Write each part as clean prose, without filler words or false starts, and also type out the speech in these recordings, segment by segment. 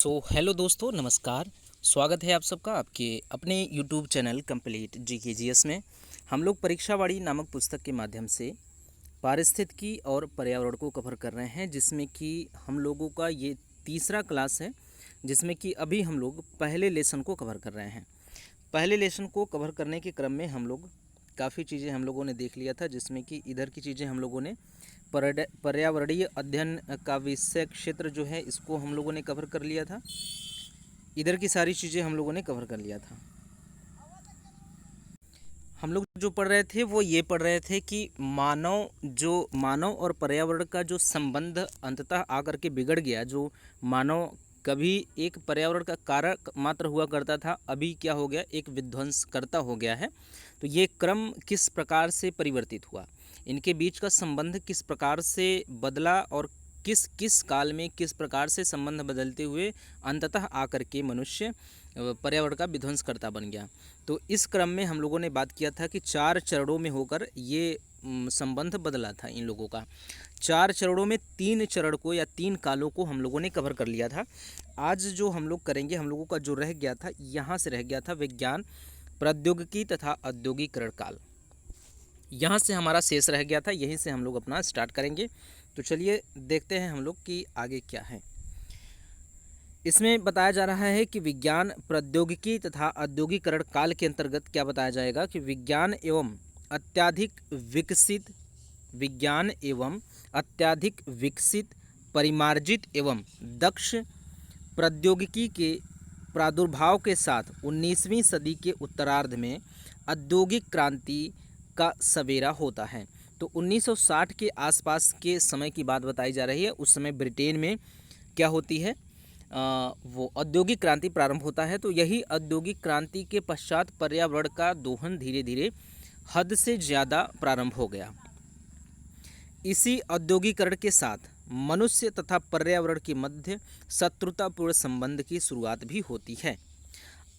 Hello दोस्तों, नमस्कार। स्वागत है आप सबका आपके अपने यूट्यूब चैनल कंप्लीट GKGS में। हम लोग परीक्षावाड़ी नामक पुस्तक के माध्यम से पारिस्थितिकी और पर्यावरण को कवर कर रहे हैं, जिसमें कि हम लोगों का ये तीसरा क्लास है, जिसमें कि अभी हम लोग पहले लेसन को कवर कर रहे हैं। पहले लेसन को कवर करने के क्रम में हम लोग काफ़ी चीज़ें हम लोगों ने देख लिया था, जिसमें कि इधर की चीज़ें हम लोगों ने पर्यावरणीय अध्ययन का विषय क्षेत्र जो है इसको हम लोगों ने कवर कर लिया था। इधर की सारी चीज़ें हम लोगों ने कवर कर लिया था। हम लोग जो पढ़ रहे थे वो ये पढ़ रहे थे कि मानव और पर्यावरण का जो संबंध अंततः आकर के बिगड़ गया। जो मानव कभी एक पर्यावरण का कारक मात्र हुआ करता था, अभी क्या हो गया, एक विध्वंसकर्ता हो गया है। तो ये क्रम किस प्रकार से परिवर्तित हुआ, इनके बीच का संबंध किस प्रकार से बदला और किस किस काल में किस प्रकार से संबंध बदलते हुए अंततः आकर के मनुष्य पर्यावरण का विध्वंसकर्ता बन गया। तो इस क्रम में हम लोगों ने बात किया था कि 4 चरणों में होकर ये संबंध बदला था इन लोगों का। 4 चरणों में 3 चरण को या 3 कालों को हम लोगों ने कवर कर लिया था। आज जो हम लोग करेंगे, हम लोगों का जो रह गया था, यहाँ से रह गया था विज्ञान, प्रौद्योगिकी तथा औद्योगिकरण काल। यहाँ से हमारा शेष रह गया था, यहीं से हम लोग अपना स्टार्ट करेंगे। तो चलिए देखते हैं हम लोग कि आगे क्या है। इसमें बताया जा रहा है कि विज्ञान, प्रौद्योगिकी तथा औद्योगिकरण काल के अंतर्गत क्या बताया जाएगा कि विज्ञान एवं अत्यधिक विकसित, परिमार्जित एवं दक्ष प्रौद्योगिकी के प्रादुर्भाव के साथ 19वीं सदी के उत्तरार्ध में औद्योगिक क्रांति का सवेरा होता है। तो 1960 के आसपास के समय की बात बताई जा रही है। उस समय ब्रिटेन में क्या होती है, वो औद्योगिक क्रांति प्रारंभ होता है। तो यही औद्योगिक क्रांति के पश्चात पर्यावरण का दोहन धीरे धीरे हद से ज़्यादा प्रारंभ हो गया। इसी औद्योगिकरण के साथ मनुष्य तथा पर्यावरण के मध्य शत्रुतापूर्ण संबंध की शुरुआत भी होती है।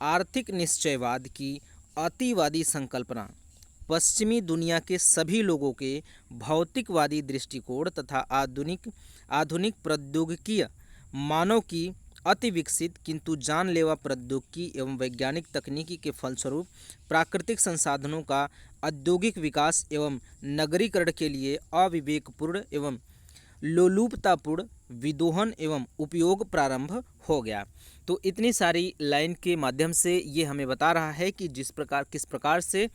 आर्थिक निश्चयवाद की अतिवादी संकल्पना पश्चिमी दुनिया के सभी लोगों के भौतिकवादी दृष्टिकोण तथा आधुनिक प्रौद्योगिकीय मानव की अति विकसित किंतु जानलेवा प्रौद्योगिकी एवं वैज्ञानिक तकनीकी के फलस्वरूप प्राकृतिक संसाधनों का औद्योगिक विकास एवं नगरीकरण के लिए अविवेकपूर्ण एवं लोलुपतापूर्ण विदोहन एवं उपयोग प्रारंभ हो गया। तो इतनी सारी लाइन के माध्यम से ये हमें बता रहा है कि किस प्रकार से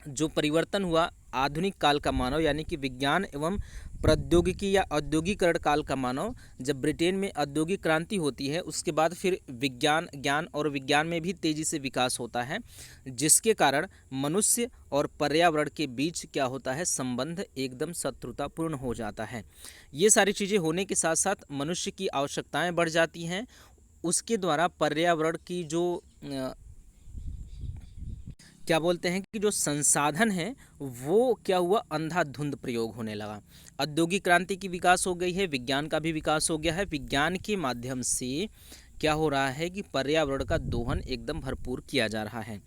जो परिवर्तन हुआ आधुनिक काल का मानव, यानी कि विज्ञान एवं प्रौद्योगिकी या औद्योगिकरण काल का मानव, जब ब्रिटेन में औद्योगिक क्रांति होती है उसके बाद फिर ज्ञान और विज्ञान में भी तेज़ी से विकास होता है, जिसके कारण मनुष्य और पर्यावरण के बीच क्या होता है, संबंध एकदम शत्रुतापूर्ण हो जाता है। ये सारी चीज़ें होने के साथ साथ मनुष्य की आवश्यकताएँ बढ़ जाती हैं। उसके द्वारा पर्यावरण की जो क्या बोलते हैं कि जो संसाधन है वो क्या हुआ, अंधाधुंध प्रयोग होने लगा। औद्योगिक क्रांति की विकास हो गई है, विज्ञान का भी विकास हो गया है। विज्ञान के माध्यम से क्या हो रहा है कि पर्यावरण का दोहन एकदम भरपूर किया जा रहा है।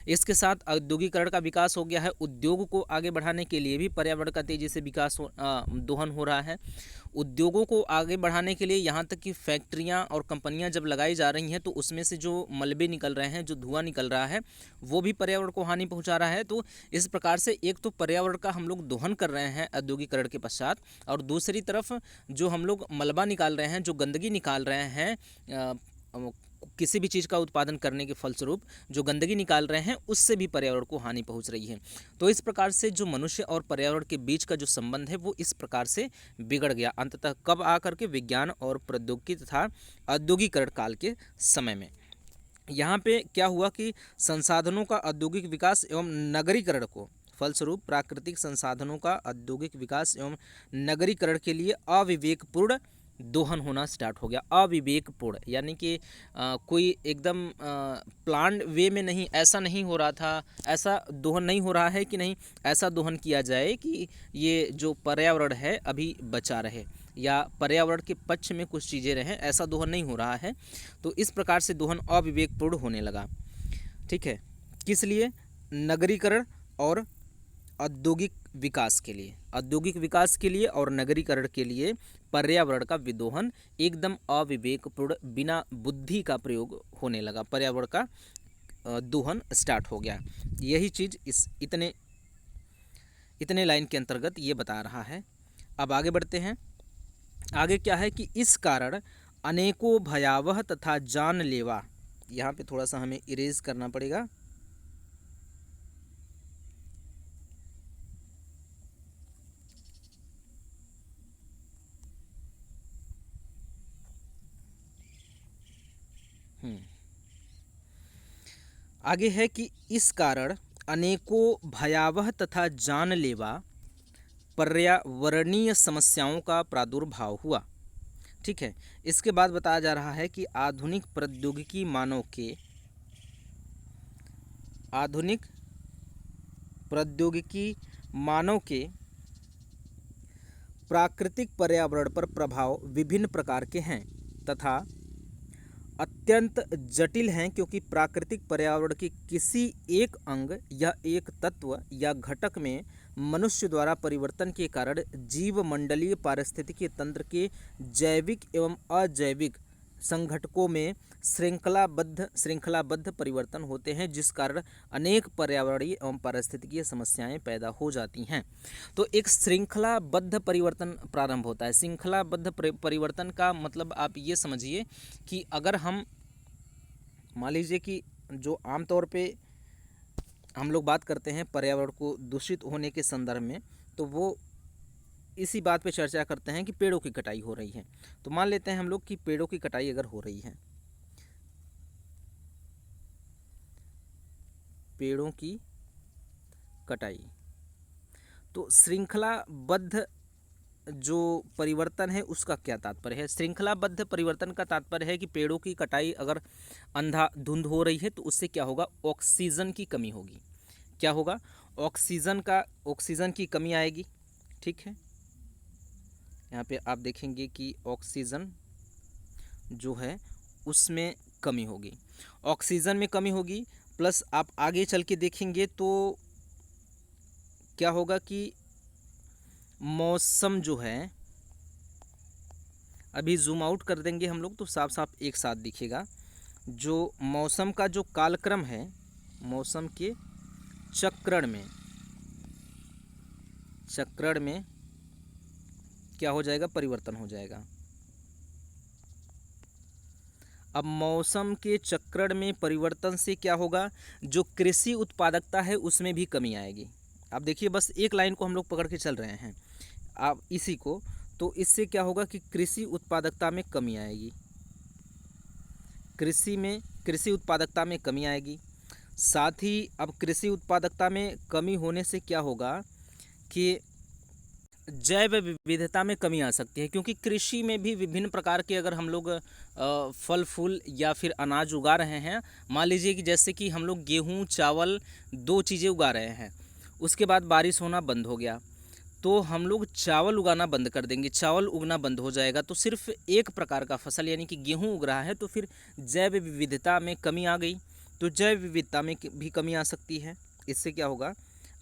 इसके साथ औद्योगिकरण का विकास हो गया है। उद्योग को आगे बढ़ाने के लिए भी पर्यावरण का तेज़ी से दोहन हो रहा है। उद्योगों को आगे बढ़ाने के लिए यहाँ तक कि फैक्ट्रियाँ और कंपनियाँ जब लगाई जा रही हैं तो उसमें से जो मलबे निकल रहे हैं, जो धुआं निकल रहा है, वो भी पर्यावरण को हानि पहुँचा रहा है। तो इस प्रकार से एक तो पर्यावरण का हम लोग दोहन कर रहे हैं औद्योगिकरण के पश्चात, और दूसरी तरफ जो हम लोग मलबा निकाल रहे हैं, जो गंदगी निकाल रहे हैं, किसी भी चीज़ का उत्पादन करने के फलस्वरूप जो गंदगी निकाल रहे हैं, उससे भी पर्यावरण को हानि पहुंच रही है। तो इस प्रकार से जो मनुष्य और पर्यावरण के बीच का जो संबंध है वो इस प्रकार से बिगड़ गया। अंततः कब आकर के, विज्ञान और प्रौद्योगिकी तथा औद्योगिकरण काल के समय में। यहाँ पे क्या हुआ कि संसाधनों का औद्योगिक विकास एवं नगरीकरण को फलस्वरूप प्राकृतिक संसाधनों का औद्योगिक विकास एवं नगरीकरण के लिए अविवेकपूर्ण दोहन होना स्टार्ट हो गया। अविवेकपूर्ण यानी कि कोई एकदम प्लान्ड वे में नहीं, ऐसा नहीं हो रहा था, ऐसा दोहन नहीं हो रहा है कि नहीं ऐसा दोहन किया जाए कि ये जो पर्यावरण है अभी बचा रहे या पर्यावरण के पक्ष में कुछ चीज़ें रहें, ऐसा दोहन नहीं हो रहा है। तो इस प्रकार से दोहन अविवेकपूर्ण होने लगा। ठीक है, किस लिए, नगरीकरण और औद्योगिक विकास के लिए, औद्योगिक विकास के लिए और नगरीकरण के लिए पर्यावरण का विदोहन एकदम अविवेकपूर्ण बिना बुद्धि का प्रयोग होने लगा, पर्यावरण का दोहन स्टार्ट हो गया। यही चीज़ इस इतने लाइन के अंतर्गत ये बता रहा है। अब आगे बढ़ते हैं। आगे क्या है कि इस कारण अनेकों भयावह तथा जानलेवा, यहाँ पे थोड़ा सा हमें इरेज करना पड़ेगा। आगे है कि इस कारण अनेकों भयावह तथा जानलेवा पर्यावरणीय समस्याओं का प्रादुर्भाव हुआ। ठीक है, इसके बाद बताया जा रहा है कि आधुनिक प्रौद्योगिकी मानव के प्राकृतिक पर्यावरण पर प्रभाव विभिन्न प्रकार के हैं तथा अत्यंत जटिल हैं, क्योंकि प्राकृतिक पर्यावरण के किसी एक अंग या एक तत्व या घटक में मनुष्य द्वारा परिवर्तन के कारण जीवमंडलीय पारिस्थितिकी तंत्र के जैविक एवं अजैविक संघटकों में श्रृंखलाबद्ध परिवर्तन होते हैं, जिस कारण अनेक पर्यावरणीय एवं पारिस्थितिकीय समस्याएं पैदा हो जाती हैं। तो एक श्रृंखलाबद्ध परिवर्तन प्रारंभ होता है। श्रृंखलाबद्ध परिवर्तन का मतलब आप ये समझिए कि अगर हम मान लीजिए कि जो आमतौर पे हम लोग बात करते हैं पर्यावरण को दूषित होने के संदर्भ में, तो वो इसी बात पे चर्चा करते हैं कि पेड़ों की कटाई हो रही है। तो मान लेते हैं हम लोग कि पेड़ों की कटाई अगर हो रही है, पेड़ों की कटाई, तो श्रृंखलाबद्ध जो परिवर्तन है उसका क्या तात्पर्य है? श्रृंखलाबद्ध परिवर्तन का तात्पर्य है कि पेड़ों की कटाई अगर अंधाधुंध हो रही है तो उससे क्या होगा? ऑक्सीजन की कमी होगी। क्या होगा? ऑक्सीजन की कमी आएगी। ठीक है, यहाँ पे आप देखेंगे कि ऑक्सीजन जो है उसमें कमी होगी, ऑक्सीजन में कमी होगी। प्लस आप आगे चल के देखेंगे तो क्या होगा कि मौसम जो है, अभी जूम आउट कर देंगे हम लोग तो साफ साफ एक साथ दिखेगा। जो मौसम का जो कालक्रम है, मौसम के चक्रण में क्या हो जाएगा? परिवर्तन हो जाएगा। अब मौसम के चक्रण में परिवर्तन से क्या होगा? जो कृषि उत्पादकता है उसमें भी कमी आएगी। आप देखिए, बस एक लाइन को हम लोग पकड़ के चल रहे हैं आप इसी को, तो इससे क्या होगा कि कृषि उत्पादकता में कमी आएगी। कृषि उत्पादकता में कमी आएगी। साथ ही अब कृषि उत्पादकता में कमी होने से क्या होगा कि जैव विविधता में कमी आ सकती है, क्योंकि कृषि में भी विभिन्न प्रकार के अगर हम लोग फल फूल या फिर अनाज उगा रहे हैं, मान लीजिए कि जैसे कि हम लोग गेहूँ चावल 2 चीज़ें उगा रहे हैं, उसके बाद बारिश होना बंद हो गया तो हम लोग चावल उगाना बंद कर देंगे, चावल उगना बंद हो जाएगा, तो सिर्फ एक प्रकार का फसल यानी कि गेहूँ उग रहा है, तो फिर जैव विविधता में कमी आ गई, तो जैव विविधता में भी कमी आ सकती है। इससे क्या होगा?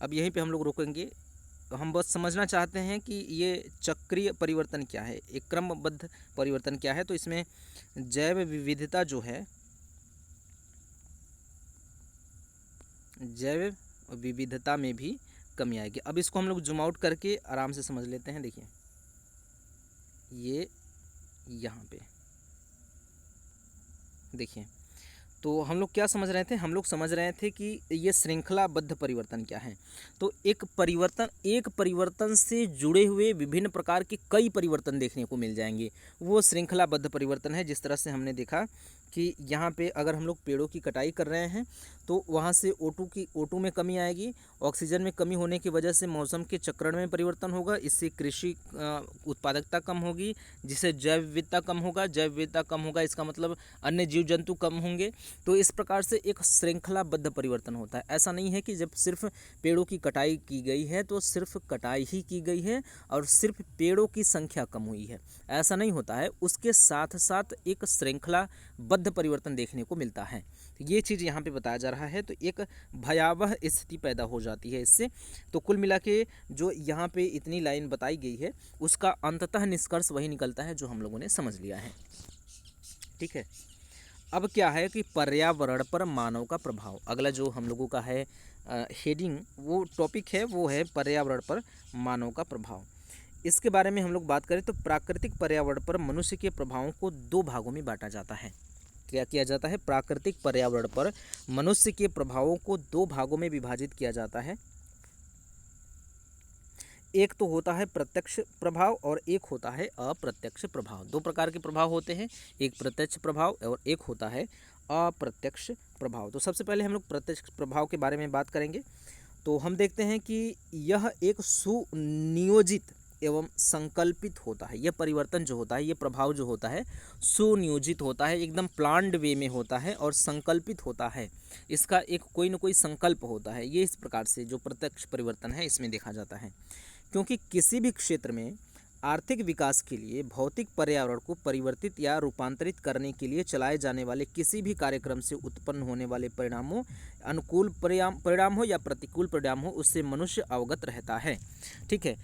अब यहीं पे हम लोग रोकेंगे। हम बस समझना चाहते हैं कि ये चक्रीय परिवर्तन क्या है, एक क्रमबद्ध परिवर्तन क्या है। तो इसमें जैव विविधता जो है, जैव विविधता में भी कमी आएगी। अब इसको हम लोग जूम आउट करके आराम से समझ लेते हैं। देखिए ये यहाँ पे देखिए, तो हम लोग क्या समझ रहे थे? हम लोग समझ रहे थे कि ये श्रृंखलाबद्ध परिवर्तन क्या है। तो एक परिवर्तन से जुड़े हुए विभिन्न प्रकार के कई परिवर्तन देखने को मिल जाएंगे, वो श्रृंखलाबद्ध परिवर्तन है। जिस तरह से हमने देखा कि यहाँ पे अगर हम लोग पेड़ों की कटाई कर रहे हैं तो वहाँ से O2 में कमी आएगी, ऑक्सीजन में कमी होने की वजह से मौसम के चक्रण में परिवर्तन होगा, इससे कृषि उत्पादकता कम होगी, जिससे जैव विविधता कम होगा। जैव विविधता कम होगा इसका मतलब अन्य जीव जंतु कम होंगे, तो इस प्रकार से एक श्रृंखलाबद्ध परिवर्तन होता है। ऐसा नहीं है कि जब सिर्फ पेड़ों की कटाई की गई है तो सिर्फ कटाई ही की गई है और सिर्फ पेड़ों की संख्या कम हुई है, ऐसा नहीं होता है। उसके साथ साथ एक श्रृंखलाबद्ध परिवर्तन देखने को मिलता है। ये चीज़ यहाँ पे बताया जा रहा है। तो एक भयावह स्थिति पैदा हो जाती है इससे। तो कुल मिला के जो यहाँ पे इतनी लाइन बताई गई है उसका अंततः निष्कर्ष वही निकलता है जो हम लोगों ने समझ लिया है। ठीक है, अब क्या है कि पर्यावरण पर मानव का प्रभाव, अगला जो हम लोगों का है हेडिंग, वो टॉपिक है, वो है पर्यावरण पर मानव का प्रभाव। इसके बारे में हम लोग बात करें तो प्राकृतिक पर्यावरण पर मनुष्य के प्रभावों को दो भागों में बांटा जाता है। क्या किया जाता है? प्राकृतिक पर्यावरण पर मनुष्य के प्रभावों को दो भागों में विभाजित किया जाता है। एक तो होता है प्रत्यक्ष प्रभाव और एक होता है अप्रत्यक्ष प्रभाव। दो प्रकार के प्रभाव होते हैं, एक प्रत्यक्ष प्रभाव और एक होता है अप्रत्यक्ष प्रभाव। तो सबसे पहले हम लोग प्रत्यक्ष प्रभाव के बारे में बात करेंगे। तो हम देखते हैं कि यह एक सुनियोजित एवं संकल्पित होता है। यह परिवर्तन जो होता है, ये प्रभाव जो होता है सुनियोजित होता है, एकदम प्लान्ड वे में होता है और संकल्पित होता है। इसका एक कोई न कोई संकल्प होता है। ये इस प्रकार से जो प्रत्यक्ष परिवर्तन है इसमें देखा जाता है। क्योंकि किसी भी क्षेत्र में आर्थिक विकास के लिए भौतिक पर्यावरण को परिवर्तित या रूपांतरित करने के लिए चलाए जाने वाले किसी भी कार्यक्रम से उत्पन्न होने वाले परिणामों, अनुकूल परिणाम हो या प्रतिकूल परिणाम हो, उससे मनुष्य अवगत रहता है। ठीक है,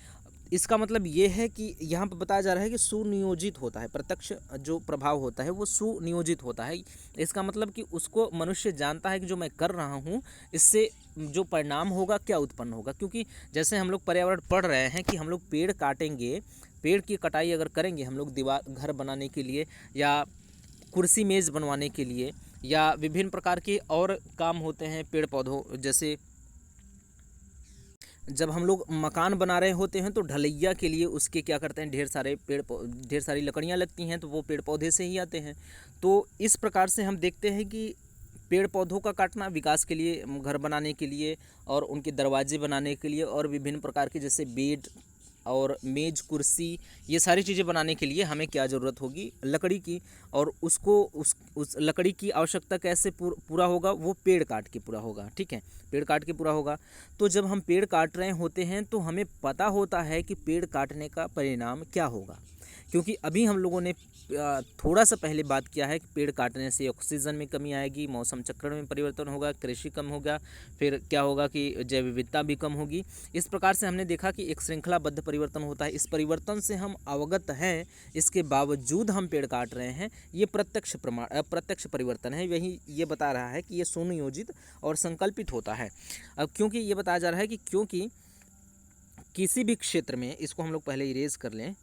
इसका मतलब ये है कि यहाँ पर बताया जा रहा है कि सुनियोजित होता है। प्रत्यक्ष जो प्रभाव होता है वो सुनियोजित होता है। इसका मतलब कि उसको मनुष्य जानता है कि जो मैं कर रहा हूँ इससे जो परिणाम होगा क्या उत्पन्न होगा। क्योंकि जैसे हम लोग पर्यावरण पढ़ रहे हैं कि हम लोग पेड़ काटेंगे, पेड़ की कटाई अगर करेंगे हम लोग दीवार घर बनाने के लिए या कुर्सी मेज़ बनवाने के लिए या विभिन्न प्रकार के और काम होते हैं पेड़ पौधों, जैसे जब हम लोग मकान बना रहे होते हैं तो ढलैया के लिए उसके क्या करते हैं, ढेर सारी लकड़ियाँ लगती हैं, तो वो पेड़ पौधे से ही आते हैं। तो इस प्रकार से हम देखते हैं कि पेड़ पौधों का काटना विकास के लिए, घर बनाने के लिए और उनके दरवाजे बनाने के लिए और विभिन्न प्रकार के जैसे बेड और मेज़ कुर्सी, ये सारी चीज़ें बनाने के लिए हमें क्या ज़रूरत होगी? लकड़ी की। और उसको उस लकड़ी की आवश्यकता कैसे पूरा होगा? वो पेड़ काट के पूरा होगा। ठीक है, पेड़ काट के पूरा होगा। तो जब हम पेड़ काट रहे होते हैं तो हमें पता होता है कि पेड़ काटने का परिणाम क्या होगा। क्योंकि अभी हम लोगों ने थोड़ा सा पहले बात किया है कि पेड़ काटने से ऑक्सीजन में कमी आएगी, मौसम चक्र में परिवर्तन होगा, कृषि कम होगा, फिर क्या होगा कि जैव विविधता भी कम होगी। इस प्रकार से हमने देखा कि एक श्रृंखलाबद्ध परिवर्तन होता है। इस परिवर्तन से हम अवगत हैं, इसके बावजूद हम पेड़ काट रहे हैं। ये प्रत्यक्ष परिवर्तन है। वही ये बता रहा है कि ये सुनियोजित और संकल्पित होता है। अब क्योंकि ये बताया जा रहा है कि क्योंकि किसी भी क्षेत्र में, इसको हम लोग पहले इरेज कर लें,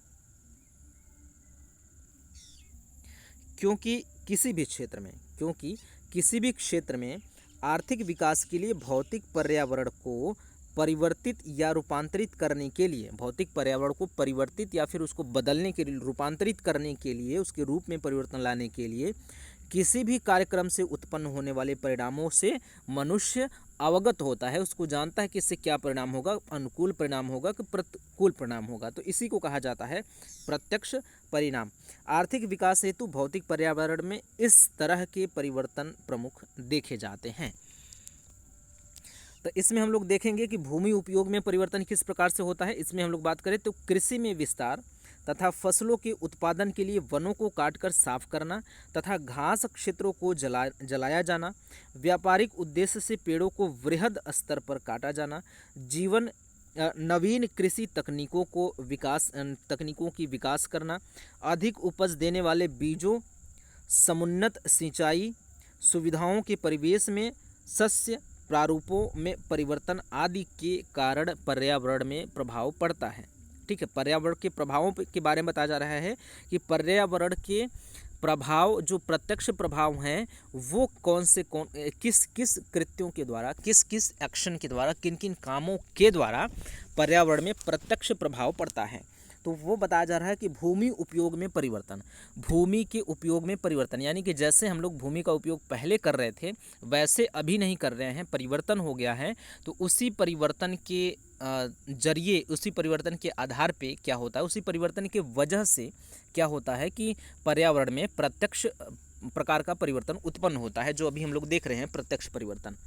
क्योंकि किसी भी क्षेत्र में आर्थिक विकास के लिए भौतिक पर्यावरण को परिवर्तित या रूपांतरित करने के लिए, भौतिक पर्यावरण को परिवर्तित या फिर उसको बदलने के लिए, रूपांतरित करने के लिए, उसके रूप में परिवर्तन लाने के लिए किसी भी कार्यक्रम से उत्पन्न होने वाले परिणामों से मनुष्य अवगत होता है। उसको जानता है कि इससे क्या परिणाम होगा, अनुकूल परिणाम होगा कि प्रतिकूल परिणाम होगा। तो इसी को कहा जाता है प्रत्यक्ष परिणाम। आर्थिक विकास हेतु भौतिक पर्यावरण में इस तरह के परिवर्तन प्रमुख देखे जाते हैं। तो इसमें हम लोग देखेंगे कि भूमि उपयोग में परिवर्तन किस प्रकार से होता है। इसमें हम लोग बात करें तो कृषि में विस्तार तथा फसलों के उत्पादन के लिए वनों को काटकर साफ करना तथा घास क्षेत्रों को जलाया जाना, व्यापारिक उद्देश्य से पेड़ों को वृहद स्तर पर काटा जाना, नवीन कृषि तकनीकों की विकास करना, अधिक उपज देने वाले बीजों, समुन्नत सिंचाई सुविधाओं के परिवेश में सस्य प्रारूपों में परिवर्तन आदि के कारण पर्यावरण में प्रभाव पड़ता है। ठीक है, पर्यावरण के प्रभावों के बारे में बताया जा रहा है कि पर्यावरण के प्रभाव, जो प्रत्यक्ष प्रभाव हैं, वो किस किस कृत्यों के द्वारा, किस किस एक्शन के द्वारा, किन किन कामों के द्वारा पर्यावरण में प्रत्यक्ष प्रभाव पड़ता है। तो वो बताया जा रहा है कि भूमि उपयोग में परिवर्तन, भूमि के उपयोग में परिवर्तन, यानी कि जैसे हम लोग भूमि का उपयोग पहले कर रहे थे वैसे अभी नहीं कर रहे हैं, परिवर्तन हो गया है। तो उसी परिवर्तन के जरिए, उसी परिवर्तन के आधार पे क्या होता है, उसी परिवर्तन के वजह से क्या होता है कि पर्यावरण में प्रत्यक्ष प्रकार का परिवर्तन उत्पन्न होता है, जो अभी हम लोग देख रहे हैं प्रत्यक्ष परिवर्तन।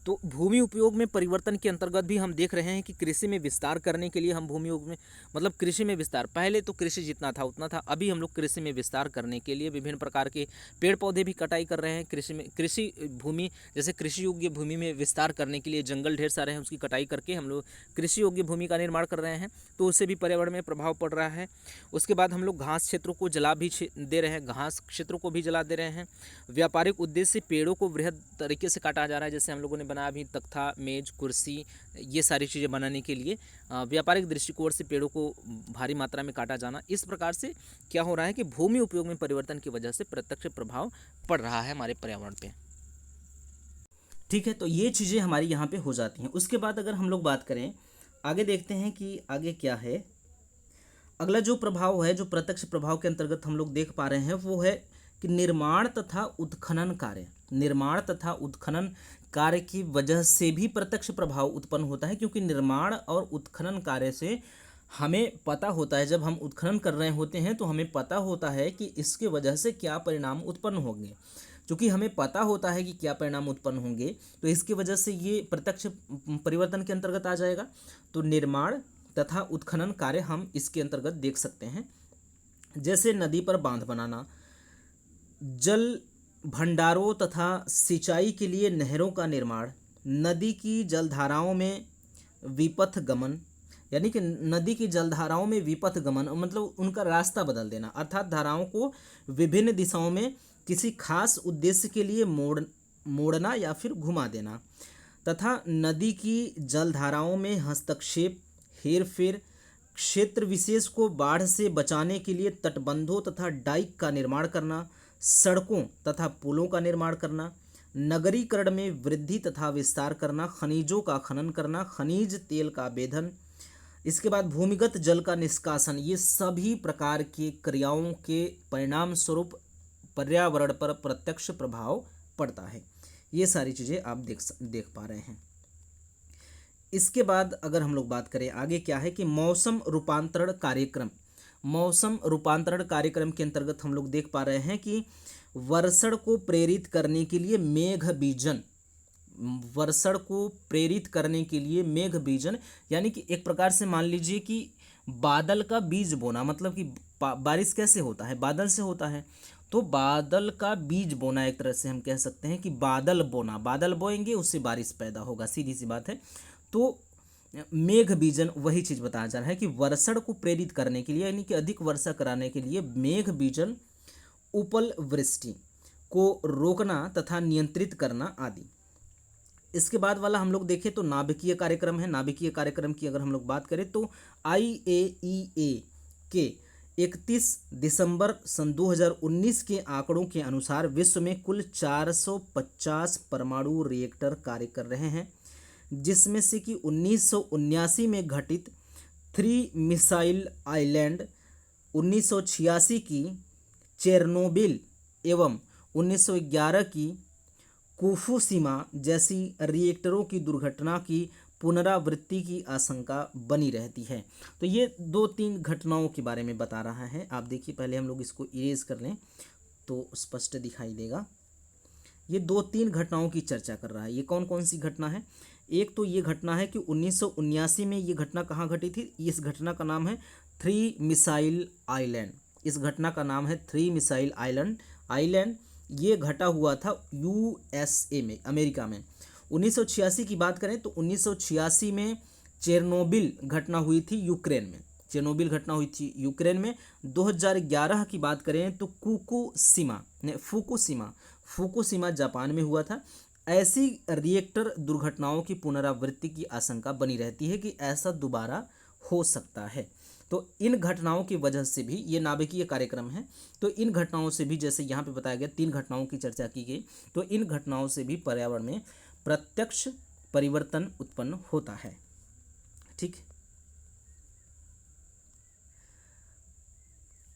तो भूमि उपयोग में परिवर्तन के अंतर्गत भी हम देख रहे हैं कि कृषि में विस्तार करने के लिए हम भूमि उपयोग में मतलब कृषि में विस्तार, पहले तो कृषि जितना था उतना था, अभी हम लोग कृषि में विस्तार करने के लिए विभिन्न प्रकार के पेड़ पौधे भी कटाई कर रहे हैं। कृषि भूमि, जैसे कृषि योग्य भूमि में विस्तार करने के लिए जंगल ढेर सारे हैं, उसकी कटाई करके हम लोग कृषि योग्य भूमि का निर्माण कर रहे हैं, तो उससे भी पर्यावरण में प्रभाव पड़ रहा है। उसके बाद हम लोग घास क्षेत्रों को जला भी दे रहे हैं, घास क्षेत्रों को भी जला दे रहे हैं। व्यापारिक उद्देश्य से पेड़ों को वृहद तरीके से काटा जा रहा है, जैसे हम लोगों ने बनाया अभी तख्ता, मेज, कुर्सी, ये सारी चीज़ें बनाने के लिए व्यापारिक दृष्टिकोण से पेड़ों को भारी मात्रा में काटा जाना। इस प्रकार से क्या हो रहा है कि भूमि उपयोग में परिवर्तन की वजह से प्रत्यक्ष प्रभाव पड़ रहा है हमारे पर्यावरण पे। ठीक है, तो ये चीज़ें हमारी यहाँ पे हो जाती हैं। उसके बाद अगर हम लोग बात करें, आगे देखते हैं कि आगे क्या है। अगला जो प्रभाव है, जो प्रत्यक्ष प्रभाव के अंतर्गत हम लोग देख पा रहे हैं, वो है कि निर्माण तथा उत्खनन कार्य। निर्माण तथा उत्खनन कार्य की वजह से भी प्रत्यक्ष प्रभाव उत्पन्न होता है, क्योंकि निर्माण और उत्खनन कार्य से हमें पता होता है, जब हम उत्खनन कर रहे होते हैं तो हमें पता होता है कि इसके वजह से क्या परिणाम उत्पन्न होंगे। चूँकि हमें पता होता है कि क्या परिणाम उत्पन्न होंगे, तो इसकी वजह से ये प्रत्यक्ष परिवर्तन के अंतर्गत आ जाएगा। तो निर्माण तथा उत्खनन कार्य हम इसके अंतर्गत देख सकते हैं, जैसे नदी पर बांध बनाना, जल भंडारों तथा सिंचाई के लिए नहरों का निर्माण, नदी की जलधाराओं में विपथ गमन, यानी कि नदी की जलधाराओं में विपथ गमन मतलब उनका रास्ता बदल देना, अर्थात धाराओं को विभिन्न दिशाओं में किसी खास उद्देश्य के लिए मोड़ना या फिर घुमा देना, तथा नदी की जलधाराओं में हस्तक्षेप, हेरफेर, क्षेत्र विशेष को बाढ़ से बचाने के लिए तटबंधों तथा डाइक का निर्माण करना, सड़कों तथा पुलों का निर्माण करना, नगरीकरण में वृद्धि तथा विस्तार करना, खनिजों का खनन करना, खनिज तेल का वेधन, इसके बाद भूमिगत जल का निष्कासन, ये सभी प्रकार की क्रियाओं के परिणाम स्वरूप पर्यावरण पर प्रत्यक्ष प्रभाव पड़ता है। ये सारी चीज़ें आप देख पा रहे हैं। इसके बाद अगर हम लोग बात करें, आगे क्या है कि मौसम रूपांतरण कार्यक्रम। मौसम रूपांतरण कार्यक्रम के अंतर्गत हम लोग देख पा रहे हैं कि वर्षण को प्रेरित करने के लिए मेघ बीजन, वर्षण को प्रेरित करने के लिए मेघ बीजन, यानी कि एक प्रकार से मान लीजिए कि बादल का बीज बोना, मतलब कि बारिश कैसे होता है, बादल से होता है, तो बादल का बीज बोना, एक तरह से हम कह सकते हैं कि बादल बोना, बादल बोएंगे उससे बारिश पैदा होगा, सीधी सी बात है। तो मेघ बीजन वही चीज़ बताया जा रहा है कि वर्षण को प्रेरित करने के लिए, यानी कि अधिक वर्षा कराने के लिए मेघ बीजन, उपल वृष्टि को रोकना तथा नियंत्रित करना आदि। इसके बाद वाला हम लोग देखें तो नाभिकीय कार्यक्रम है। नाभिकीय कार्यक्रम की अगर हम लोग बात करें तो IAEA के 31 दिसंबर सन 2019 के आंकड़ों के अनुसार विश्व में कुल 450 परमाणु रिएक्टर कार्य कर रहे हैं, जिसमें से कि 1979 में घटित 3 मिसाइल आइलैंड, 1986 की चेरनोबिल एवं 1911 की फुकुशिमा जैसी रिएक्टरों की दुर्घटना की पुनरावृत्ति की आशंका बनी रहती है। तो ये 2-3 घटनाओं के बारे में बता रहा है। आप देखिए, पहले हम लोग इसको इरेज कर लें तो स्पष्ट दिखाई देगा। ये 2-3 घटनाओं की चर्चा कर रहा है। ये कौन कौन सी घटना है? एक तो ये घटना है कि 1979 में ये घटना कहाँ घटी थी। इस घटना का नाम है 3 मिसाइल आइलैंड। इस घटना का नाम है 3 मिसाइल आइलैंड। ये घटा हुआ था USA में, अमेरिका में। 1986 की बात करें तो 1986 में चेरनोबिल घटना हुई थी यूक्रेन में। चेरनोबिल घटना हुई थी यूक्रेन में। 2011 की बात करें तो फुकुशिमा जापान में हुआ था। ऐसी रिएक्टर दुर्घटनाओं की पुनरावृत्ति की आशंका बनी रहती है कि ऐसा दोबारा हो सकता है। तो इन घटनाओं की वजह से भी, ये नाभिकीय कार्यक्रम है, तो इन घटनाओं से भी, जैसे यहाँ पे बताया गया 3 घटनाओं की चर्चा की गई, तो इन घटनाओं से भी पर्यावरण में प्रत्यक्ष परिवर्तन उत्पन्न होता है। ठीक,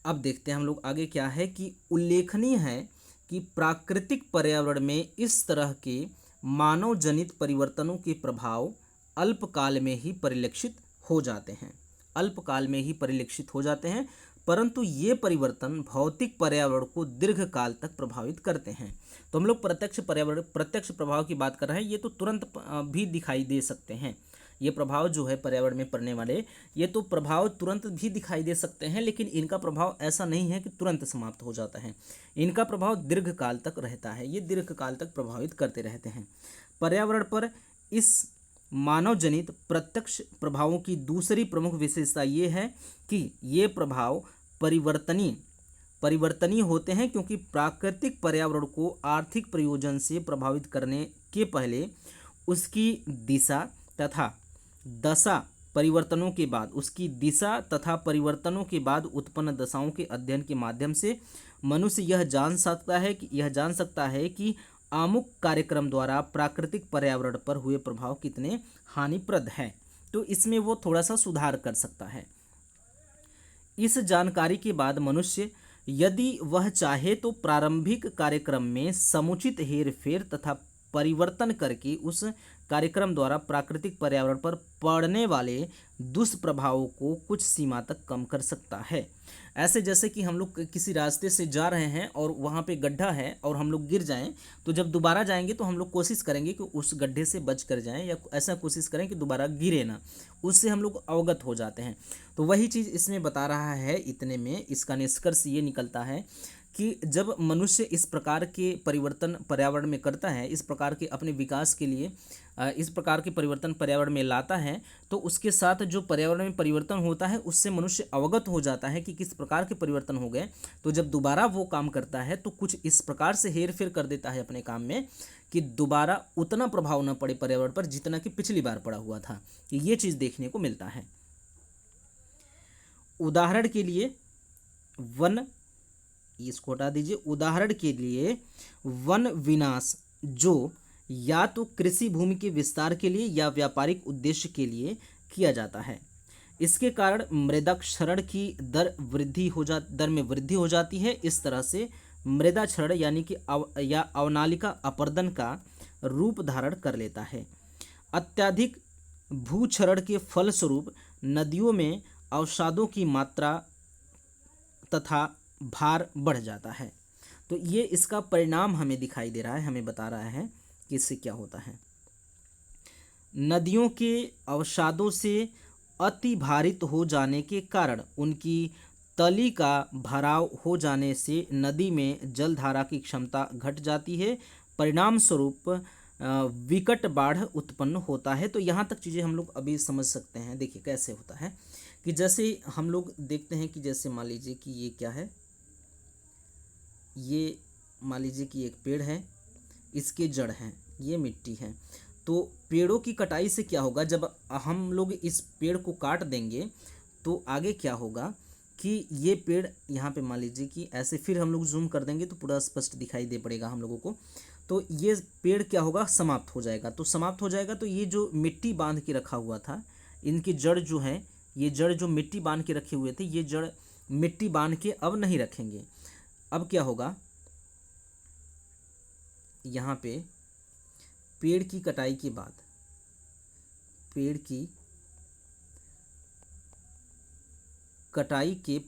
अब देखते हैं हम लोग आगे क्या है कि उल्लेखनीय है कि प्राकृतिक पर्यावरण में इस तरह के मानव जनित परिवर्तनों के प्रभाव अल्पकाल में ही परिलक्षित हो जाते हैं। अल्पकाल में ही परिलक्षित हो जाते हैं। परंतु ये परिवर्तन भौतिक पर्यावरण को दीर्घकाल तक प्रभावित करते हैं। तो हम लोग प्रत्यक्ष प्रभाव की बात कर रहे हैं। ये तो तुरंत भी दिखाई दे सकते हैं। ये प्रभाव जो है पर्यावरण में पड़ने वाले, ये तो प्रभाव तुरंत भी दिखाई दे सकते हैं, लेकिन इनका प्रभाव ऐसा नहीं है कि तुरंत समाप्त हो जाता है। इनका प्रभाव दीर्घकाल तक रहता है। ये दीर्घकाल तक प्रभावित करते रहते हैं। पर्यावरण पर इस मानव जनित प्रत्यक्ष प्रभावों की दूसरी प्रमुख विशेषता ये है कि ये प्रभाव परिवर्तनीय होते हैं, क्योंकि प्राकृतिक पर्यावरण को आर्थिक प्रयोजन से प्रभावित करने के पहले उसकी दिशा तथा दशा परिवर्तनों के बाद उत्पन्न दशाओं के अध्ययन के माध्यम से मनुष्य यह जान सकता है कि आमुक कार्यक्रम द्वारा प्राकृतिक पर्यावरण पर हुए प्रभाव कितने हानिप्रद हैं। तो इसमें वो थोड़ा सा सुधार कर सकता है। इस जानकारी के बाद मनुष्य यदि वह चाहे तो प्रारंभिक कार्यक्रम में समुचित हेरफेर तथा परिवर्तन करके उस कार्यक्रम द्वारा प्राकृतिक पर्यावरण पर पड़ने वाले दुष्प्रभावों को कुछ सीमा तक कम कर सकता है। ऐसे जैसे कि हम लोग किसी रास्ते से जा रहे हैं और वहाँ पे गड्ढा है और हम लोग गिर जाएं, तो जब दोबारा जाएंगे तो हम लोग कोशिश करेंगे कि उस गड्ढे से बच कर जाएं, या ऐसा कोशिश करें कि दोबारा गिरे ना। उससे हम लोग अवगत हो जाते हैं। तो वही चीज़ इसमें बता रहा है। इतने में इसका निष्कर्ष ये निकलता है कि जब मनुष्य इस प्रकार के परिवर्तन पर्यावरण में करता है, इस प्रकार के अपने विकास के लिए इस प्रकार के परिवर्तन पर्यावरण में लाता है, तो उसके साथ जो पर्यावरण में परिवर्तन होता है उससे मनुष्य अवगत हो जाता है कि किस प्रकार के परिवर्तन हो गए। तो जब दोबारा वो काम करता है तो कुछ इस प्रकार से हेर फेर कर देता है अपने काम में कि दोबारा उतना प्रभाव न पड़े पर्यावरण पर जितना कि पिछली बार पड़ा हुआ था। ये चीज़ देखने को मिलता है। उदाहरण के लिए इसको हटा दीजिए। उदाहरण के लिए वन विनाश जो या तो कृषि भूमि के विस्तार के लिए या व्यापारिक उद्देश्य के लिए किया जाता है, इसके कारण मृदा क्षरण की दर में वृद्धि हो जाती है। इस तरह से मृदा क्षरण यानी कि अवनालिका अपरदन का रूप धारण कर लेता है। अत्यधिक भूक्षरण के फलस्वरूप नदियों में अवसादों की मात्रा तथा भार बढ़ जाता है। तो ये इसका परिणाम हमें दिखाई दे रहा है, हमें बता रहा है कि इससे क्या होता है। नदियों के अवसादों से अति भारित हो जाने के कारण उनकी तली का भराव हो जाने से नदी में जलधारा की क्षमता घट जाती है। परिणाम स्वरूप विकट बाढ़ उत्पन्न होता है। तो यहाँ तक चीज़ें हम लोग अभी समझ सकते हैं। देखिए कैसे होता है कि जैसे हम लोग देखते हैं कि जैसे मान लीजिए कि ये क्या है, ये मान लीजिए कि एक पेड़ है, इसके जड़ हैं, ये मिट्टी है। तो पेड़ों की कटाई से क्या होगा, जब हम लोग इस पेड़ को काट देंगे तो आगे क्या होगा कि ये पेड़ यहाँ पे मान लीजिए कि ऐसे, फिर हम लोग जूम कर देंगे तो पूरा स्पष्ट दिखाई दे पड़ेगा हम लोगों को। तो ये पेड़ क्या होगा, समाप्त हो जाएगा। तो समाप्त हो जाएगा तो ये जो मिट्टी बांध के रखा हुआ था, इनकी जड़ जो है, ये जड़ जो मिट्टी बांध के रखे हुए थे, ये जड़ मिट्टी बांध के अब नहीं रखेंगे। अब क्या होगा, यहाँ पे पेड़ की कटाई के बाद, पेड़ की कटाई के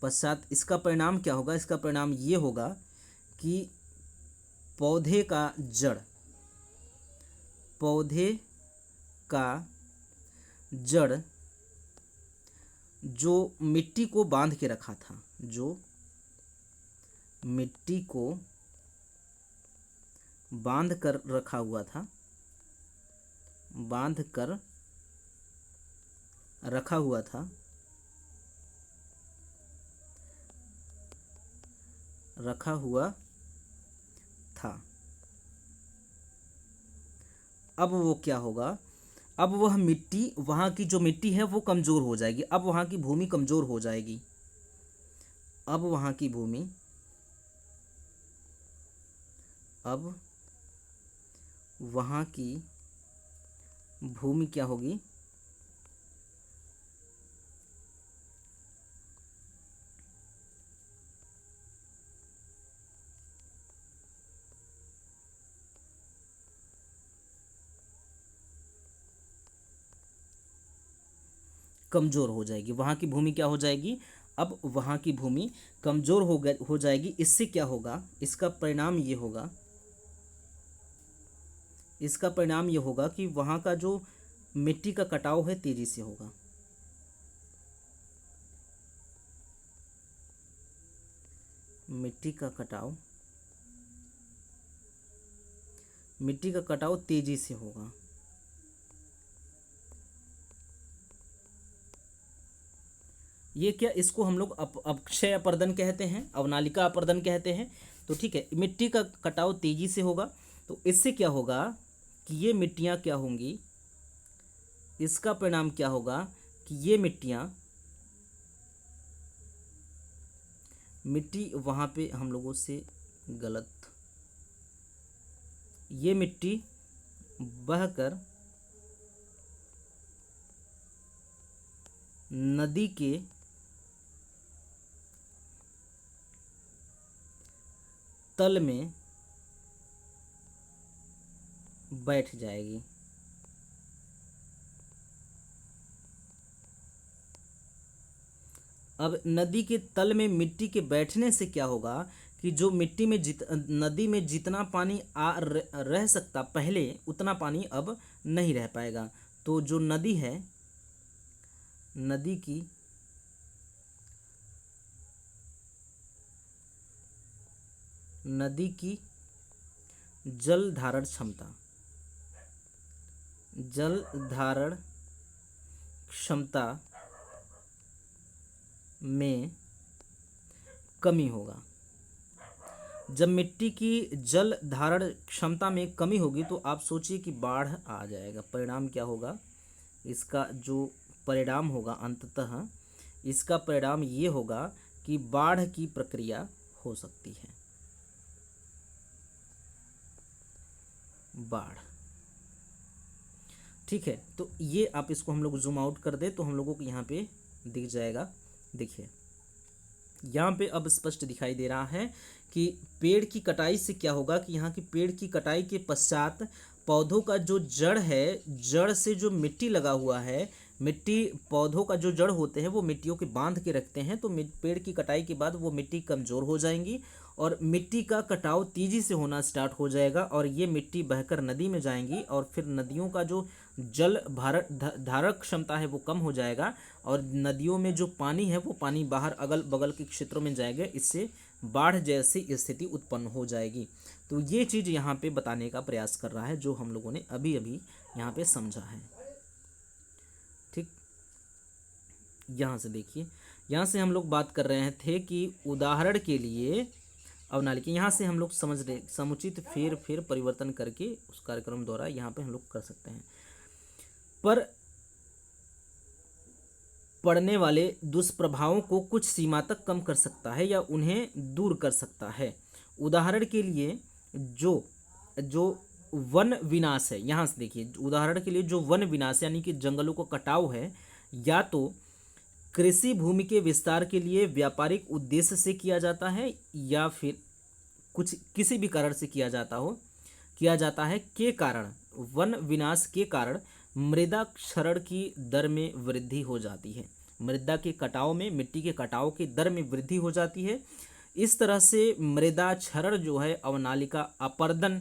पश्चात इसका परिणाम क्या होगा, इसका परिणाम ये होगा कि पौधे का जड़ जो मिट्टी को बांध के रखा था, जो मिट्टी को बांध कर रखा हुआ था, अब वो क्या होगा, अब वह मिट्टी, वहाँ की जो मिट्टी है वो कमज़ोर हो जाएगी। अब वहाँ की भूमि कमज़ोर हो जाएगी। अब वहाँ की भूमि क्या होगी, कमज़ोर हो जाएगी, वहाँ की भूमि क्या हो जाएगी, अब वहाँ की भूमि कमज़ोर हो जाएगी। इससे क्या होगा, इसका परिणाम ये होगा, इसका परिणाम ये होगा कि वहाँ का जो मिट्टी का कटाव है तेज़ी से होगा। मिट्टी का कटाव तेज़ी से होगा। ये क्या, इसको हम लोग अपक्षय अपर्दन कहते हैं, अवनालिका अपर्दन कहते हैं। तो ठीक है, मिट्टी का कटाव तेजी से होगा, तो इससे क्या होगा कि ये मिट्टियाँ क्या होंगी, इसका परिणाम क्या होगा कि ये मिट्टी वहाँ पे हम लोगों से गलत, ये मिट्टी बहकर नदी के तल में बैठ जाएगी। अब नदी के तल में मिट्टी के बैठने से क्या होगा कि जो मिट्टी में नदी में जितना पानी रह सकता पहले, उतना पानी अब नहीं रह पाएगा। तो जो नदी है, नदी की जल धारण क्षमता में कमी होगा। जब मिट्टी की जल धारण क्षमता में कमी होगी तो आप सोचिए कि बाढ़ आ जाएगा। परिणाम क्या होगा, इसका जो परिणाम होगा अंततः, इसका परिणाम ये होगा कि बाढ़ की प्रक्रिया हो सकती है। बाढ़, ठीक है। तो ये आप इसको हम लोग जूम आउट कर दे तो हम लोगों को यहाँ पे दिख जाएगा। देखिए यहाँ पे अब स्पष्ट दिखाई दे रहा है कि पेड़ की कटाई से क्या होगा कि यहाँ की पेड़ की कटाई के पश्चात पौधों का जो जड़ है, जड़ से जो मिट्टी लगा हुआ है, मिट्टी, पौधों का जो जड़ होते हैं वो मिट्टियों के बांध के रखते हैं। तो पेड़ की कटाई के बाद वो मिट्टी कमज़ोर हो जाएंगी और मिट्टी का कटाव तेज़ी से होना स्टार्ट हो जाएगा और ये मिट्टी बहकर नदी में जाएंगी और फिर नदियों का जो जल धारक क्षमता है वो कम हो जाएगा और नदियों में जो पानी है वो पानी बाहर अगल बगल के क्षेत्रों में जाएगा। इससे बाढ़ जैसी स्थिति उत्पन्न हो जाएगी। तो ये चीज़ यहाँ पे बताने का प्रयास कर रहा है जो हम लोगों ने अभी अभी यहाँ पे समझा है। ठीक, यहाँ से देखिए, यहाँ से हम लोग बात कर रहे थे कि उदाहरण के लिए अवनालिका, यहाँ से हम लोग समझ रहे समुचित फेर परिवर्तन करके उस कार्यक्रम द्वारा यहाँ पे हम लोग कर सकते हैं। पर पड़ने वाले दुष्प्रभावों को कुछ सीमा तक कम कर सकता है या उन्हें दूर कर सकता है। उदाहरण के लिए जो वन विनाश है, यहाँ से देखिए, उदाहरण के लिए जो वन विनाश यानी कि जंगलों को कटाव है, या तो कृषि भूमि के विस्तार के लिए व्यापारिक उद्देश्य से किया जाता है या फिर किसी भी कारण से किया जाता है के कारण वन विनाश के कारण मृदा क्षरण की दर में वृद्धि हो जाती है। मृदा के कटाव में, मिट्टी के कटाव की दर में वृद्धि हो जाती है। इस तरह से मृदा क्षरण जो है अवनालिका अपर्दन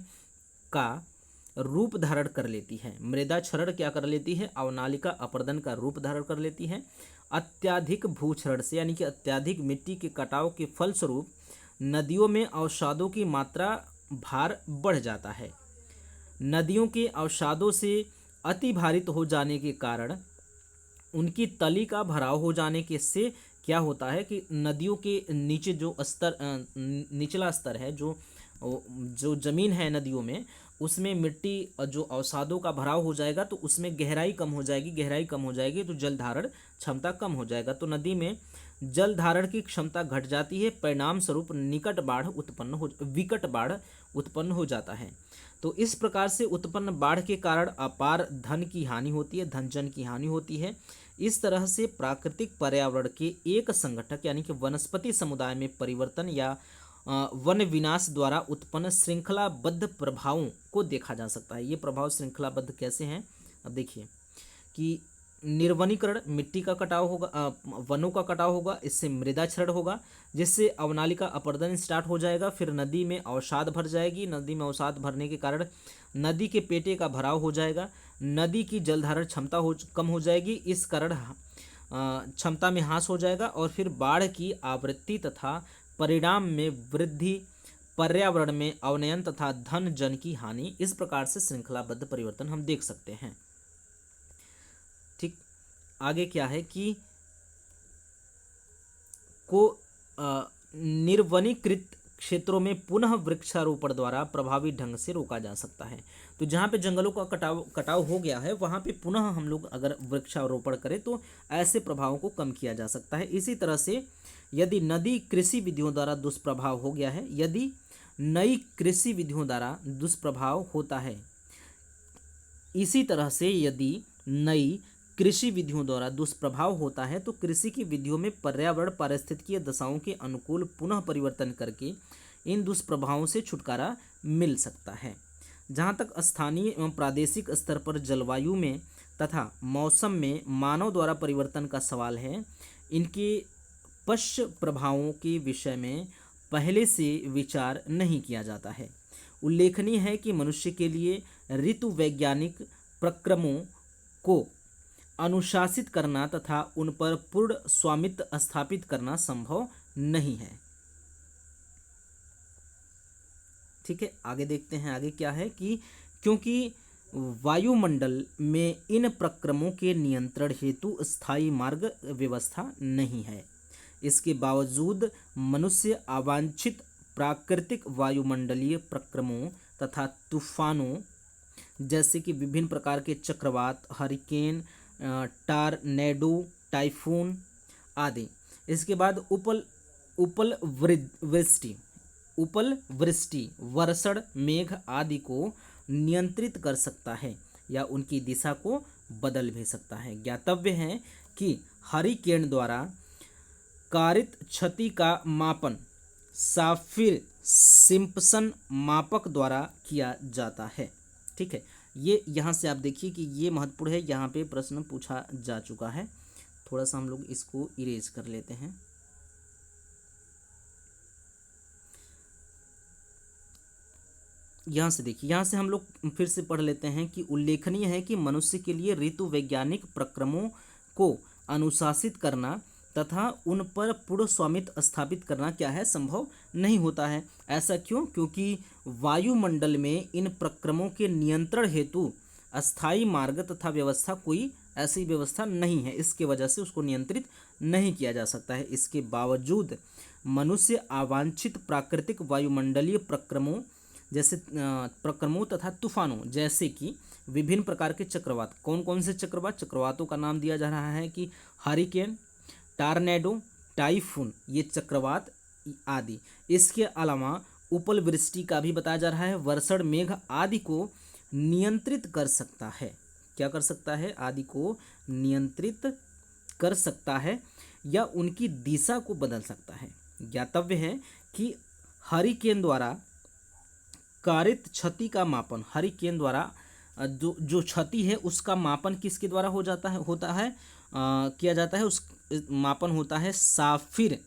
का रूप धारण कर लेती है। मृदा क्षरण क्या कर लेती है, अवनालिका अपर्दन का रूप धारण कर लेती है। अत्याधिक भूक्षरण से यानी कि अत्याधिक मिट्टी के कटाव के फलस्वरूप नदियों में अवसादों की मात्रा भार बढ़ जाता है। नदियों के अवसादों से अति भारित हो जाने के कारण उनकी तली का भराव हो जाने के से क्या होता है कि नदियों के नीचे जो स्तर, निचला स्तर है, जो ज़मीन है नदियों में, उसमें मिट्टी जो अवसादों का भराव हो जाएगा तो उसमें गहराई कम हो जाएगी तो जल धारण क्षमता कम हो जाएगा। तो नदी में जल धारण की क्षमता घट जाती है। परिणाम स्वरूप विकट बाढ़ उत्पन्न हो जाता है। तो इस प्रकार से उत्पन्न बाढ़ के कारण अपार धन की हानि होती है, धनजन की हानि होती है। इस तरह से प्राकृतिक पर्यावरण के एक संगठक यानी कि वनस्पति समुदाय में परिवर्तन या वन विनाश द्वारा उत्पन्न श्रृंखलाबद्ध प्रभावों को देखा जा सकता है। ये प्रभाव श्रृंखलाबद्ध कैसे हैं, अब देखिए कि निर्वनीकरण, मिट्टी का कटाव होगा, वनों का कटाव होगा, इससे मृदा क्षरण होगा, जिससे अवनालिका अपरदन स्टार्ट हो जाएगा। फिर नदी में अवसाद भर जाएगी, नदी में अवसाद भरने के कारण नदी के पेटे का भराव हो जाएगा, नदी की जलधारण क्षमता कम हो जाएगी, इस कारण क्षमता में ह्रास हो जाएगा, और फिर बाढ़ की आवृत्ति तथा परिणाम में वृद्धि, पर्यावरण में अवनयन तथा धन जन की हानि, इस प्रकार से श्रृंखलाबद्ध परिवर्तन हम देख सकते हैं। ठीक, आगे क्या है कि निर्वनीकृत क्षेत्रों में पुनः वृक्षारोपण द्वारा प्रभावी ढंग से रोका जा सकता है। तो जहाँ पे जंगलों का कटाव हो गया है वहाँ पे पुनः हम लोग अगर वृक्षारोपण करें तो ऐसे प्रभावों को कम किया जा सकता है। इसी तरह से यदि नदी कृषि विधियों द्वारा दुष्प्रभाव हो गया है, यदि नई कृषि विधियों द्वारा दुष्प्रभाव होता है, इसी तरह से यदि नई कृषि विधियों द्वारा दुष्प्रभाव होता है तो कृषि की विधियों में पर्यावरण पारिस्थितिकीय दशाओं के अनुकूल पुनः परिवर्तन करके इन दुष्प्रभावों से छुटकारा मिल सकता है। जहाँ तक स्थानीय एवं प्रादेशिक स्तर पर जलवायु में तथा मौसम में मानव द्वारा परिवर्तन का सवाल है, इनके पश्च प्रभावों के विषय में पहले से विचार नहीं किया जाता है। उल्लेखनीय है कि मनुष्य के लिए ऋतु वैज्ञानिक प्रक्रमों को अनुशासित करना तथा उन पर पूर्ण स्वामित्व स्थापित करना संभव नहीं है। ठीक है, आगे देखते हैं। आगे क्या है कि क्योंकि वायुमंडल में इन प्रक्रमों के नियंत्रण हेतु स्थायी मार्ग व्यवस्था नहीं है, इसके बावजूद मनुष्य अवांछित प्राकृतिक वायुमंडलीय प्रक्रमों तथा तूफानों जैसे कि विभिन्न प्रकार के चक्रवात, हरिकेन, टारनेडो, टाइफून आदि, इसके बाद उपल वृष्टि, वर्षण, मेघ आदि को नियंत्रित कर सकता है या उनकी दिशा को बदल भी सकता है। ज्ञातव्य है कि हरिकेन द्वारा कारित क्षति का मापन साफिर सिम्पसन मापक द्वारा किया जाता है। ठीक है, ये यहाँ से आप देखिए कि ये महत्वपूर्ण है, यहाँ पे प्रश्न पूछा जा चुका है। थोड़ा सा हम लोग इसको इरेज कर लेते हैं। यहाँ से देखिए, यहाँ से हम लोग फिर से पढ़ लेते हैं कि उल्लेखनीय है कि मनुष्य के लिए ऋतु वैज्ञानिक प्रक्रमों को अनुशासित करना तथा उन पर पूर्ण स्वामित्व स्थापित करना क्या है, संभव नहीं होता है। ऐसा क्यों? क्योंकि वायुमंडल में इन प्रक्रमों के नियंत्रण हेतु अस्थायी मार्ग तथा व्यवस्था, कोई ऐसी व्यवस्था नहीं है, इसके वजह से उसको नियंत्रित नहीं किया जा सकता है। इसके बावजूद मनुष्य अवांछित प्राकृतिक वायुमंडलीय प्रक्रमों तथा तूफानों जैसे कि विभिन्न प्रकार के चक्रवात, कौन कौन से चक्रवातों का नाम दिया जा रहा है कि हरिकेन, टारनेडो, टाइफून, ये चक्रवात आदि। इसके अलावा उपल वृष्टि का भी बताया जा रहा है, वर्षण, मेघ आदि को नियंत्रित कर सकता है। क्या कर सकता है? आदि को नियंत्रित कर सकता है या उनकी दिशा को बदल सकता है। ज्ञातव्य है कि हरिकेन द्वारा कारित क्षति का मापन, हरिकेन द्वारा जो क्षति है उसका मापन किसके द्वारा किया जाता है? उस मापन होता है साफिर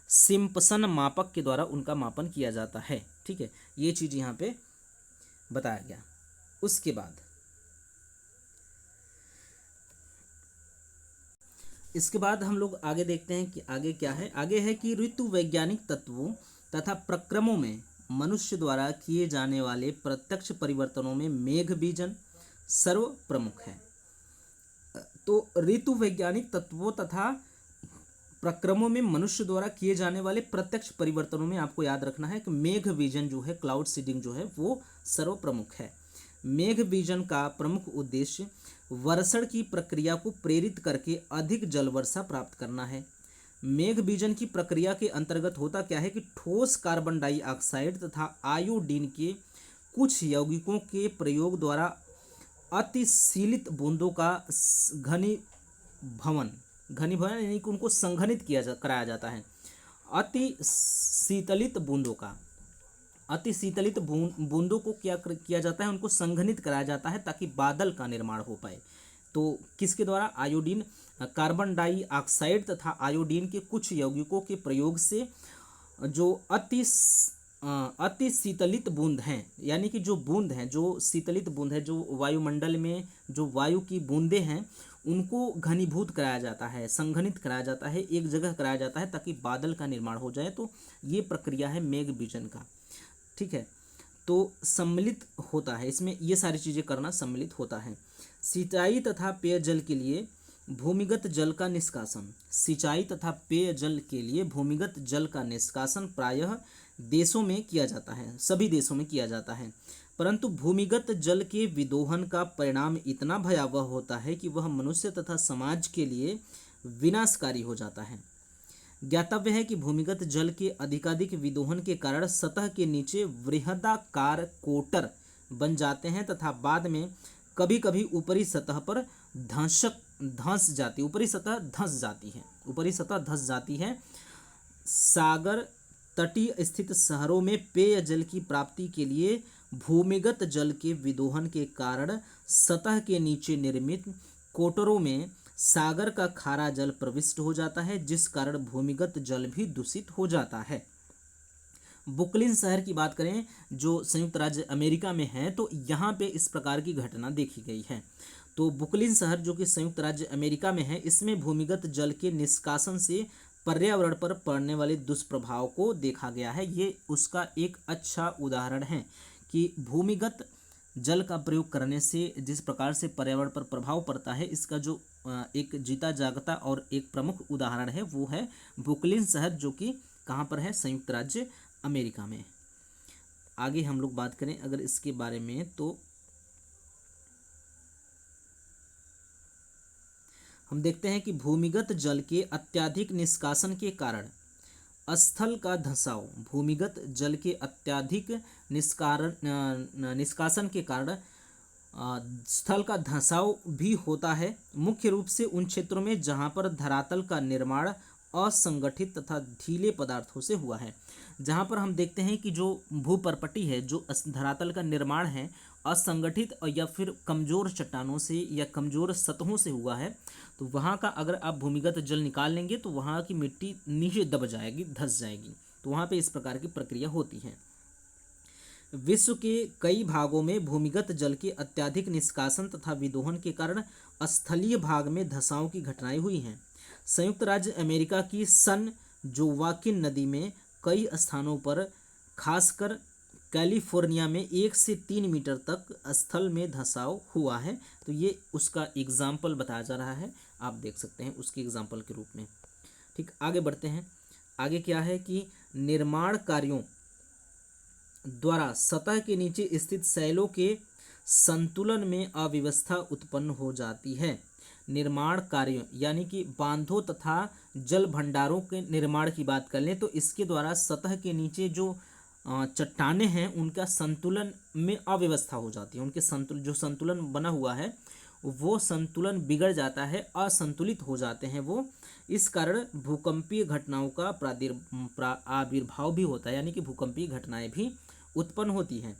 सिम्पसन मापक के द्वारा उनका मापन किया जाता है। ठीक है, ये चीज़ यहाँ पे बताया गया। उसके बाद इसके बाद हम लोग आगे देखते हैं कि आगे क्या है। आगे है कि ऋतु वैज्ञानिक तत्वों तथा प्रक्रमों में मनुष्य द्वारा किए जाने वाले प्रत्यक्ष परिवर्तनों में मेघ बीजन सर्व प्रमुख है। तो ऋतु वैज्ञानिक तत्वों तथा प्रक्रमों में मनुष्य द्वारा किए जाने वाले प्रत्यक्ष परिवर्तनों में आपको याद रखना है कि मेघ बीजन जो है, क्लाउड सीडिंग जो है, वो सर्व प्रमुख है। मेघ बीजन का प्रमुख उद्देश्य वर्षण की प्रक्रिया को प्रेरित करके अधिक जल वर्षा प्राप्त करना है। मेघ बीजन की प्रक्रिया के अंतर्गत होता क्या है कि ठोस कार्बन डाइऑक्साइड तथा आयोडीन के कुछ यौगिकों के प्रयोग द्वारा अतिशीलित बूंदों का घनीभवन यानी कि उनको संघनित कराया जाता है। अतिशीतलित बूंदों को क्या किया जाता है? उनको संघनित कराया जाता है ताकि बादल का निर्माण हो पाए। तो किसके द्वारा? आयोडीन, कार्बन डाइऑक्साइड तथा आयोडीन के कुछ यौगिकों के प्रयोग से जो अति शीतलित बूंद हैं, यानी कि जो बूंद हैं, जो शीतलित बूंद है, जो वायुमंडल में जो वायु की बूंदें हैं, उनको घनीभूत कराया जाता है, संघनित कराया जाता है, एक जगह कराया जाता है ताकि बादल का निर्माण हो जाए। तो ये प्रक्रिया है मेघ विजन का। ठीक है, तो सम्मिलित होता है इसमें, ये सारी चीज़ें करना सम्मिलित होता है। सिंचाई तथा पेयजल के लिए भूमिगत जल का निष्कासन। सिंचाई तथा पेयजल के लिए भूमिगत जल का निष्कासन प्रायः देशों में किया जाता है, सभी देशों में किया जाता है, परंतु भूमिगत जल के विदोहन का परिणाम इतना भयावह होता है कि वह मनुष्य तथा समाज के लिए विनाशकारी हो जाता है। ज्ञातव्य है कि भूमिगत जल के अधिकाधिक विदोहन के कारण सतह के नीचे वृहदाकार कोटर बन जाते हैं तथा बाद में कभी कभी ऊपरी सतह पर धंस जाती है। सागर तटीय स्थित शहरों में पेयजल की प्राप्ति के लिए भूमिगत जल के विदोहन के कारण सतह के नीचे निर्मित कोटरों में सागर का खारा जल प्रविष्ट हो जाता है, जिस कारण भूमिगत जल भी दूषित हो जाता है। बुकलिन शहर की बात करें जो संयुक्त राज्य अमेरिका में है, तो यहाँ पे इस प्रकार की घटना देखी गई है। तो बुकलिन शहर जो कि संयुक्त राज्य अमेरिका में है, इसमें भूमिगत जल के निष्कासन से पर्यावरण पर पड़ने वाले दुष्प्रभाव को देखा गया है। ये उसका एक अच्छा उदाहरण है कि भूमिगत जल का प्रयोग करने से जिस प्रकार से पर्यावरण पर प्रभाव पड़ता है, इसका जो एक जीता जागता और एक प्रमुख उदाहरण है वो है बुकलिन शहर, जो कि कहाँ पर है? संयुक्त राज्य अमेरिका में। आगे हम लोग बात करें अगर इसके बारे में, तो हम देखते हैं कि भूमिगत जल के अत्यधिक निष्कासन के कारण स्थल का धंसाव, भूमिगत जल के अत्यधिक निष्कासन के कारण स्थल का धंसाव भी होता है, मुख्य रूप से उन क्षेत्रों में जहां पर धरातल का निर्माण असंगठित तथा ढीले पदार्थों से हुआ है। जहां पर हम देखते हैं कि जो भूपर्पटी है, जो धरातल का निर्माण है, असंगठित या फिर कमज़ोर चट्टानों से या कमज़ोर सतहों से हुआ है, तो वहाँ का अगर आप भूमिगत जल निकाल लेंगे तो वहाँ की मिट्टी नीचे दब जाएगी, धंस जाएगी। तो वहाँ पे इस प्रकार की प्रक्रिया होती है। विश्व के कई भागों में भूमिगत जल के अत्यधिक निष्कासन तथा विदोहन के कारण स्थलीय भाग में धंसाव की घटनाएं हुई हैं। संयुक्त राज्य अमेरिका की सन जोवाकिन नदी में कई स्थानों पर, खासकर कैलिफोर्निया में 1 से 3 मीटर तक स्थल में धंसाव हुआ है। तो ये उसका एग्जाम्पल बताया जा रहा है, आप देख सकते हैं उसके एग्जाम्पल के रूप में। ठीक, आगे बढ़ते हैं। आगे क्या है कि निर्माण कार्यों द्वारा सतह के नीचे स्थित शैलों के संतुलन में अव्यवस्था उत्पन्न हो जाती है। निर्माण कार्यों यानी कि बांधों तथा जल भंडारों के निर्माण की बात कर लें तो इसके द्वारा सतह के नीचे जो चट्टानें हैं उनका संतुलन में अव्यवस्था हो जाती है। उनके जो संतुलन बना हुआ है वो संतुलन बिगड़ जाता है, असंतुलित हो जाते हैं वो। इस कारण भूकंपीय घटनाओं का आविर्भाव भी होता है, यानी कि भूकंपीय घटनाएं भी उत्पन्न होती हैं।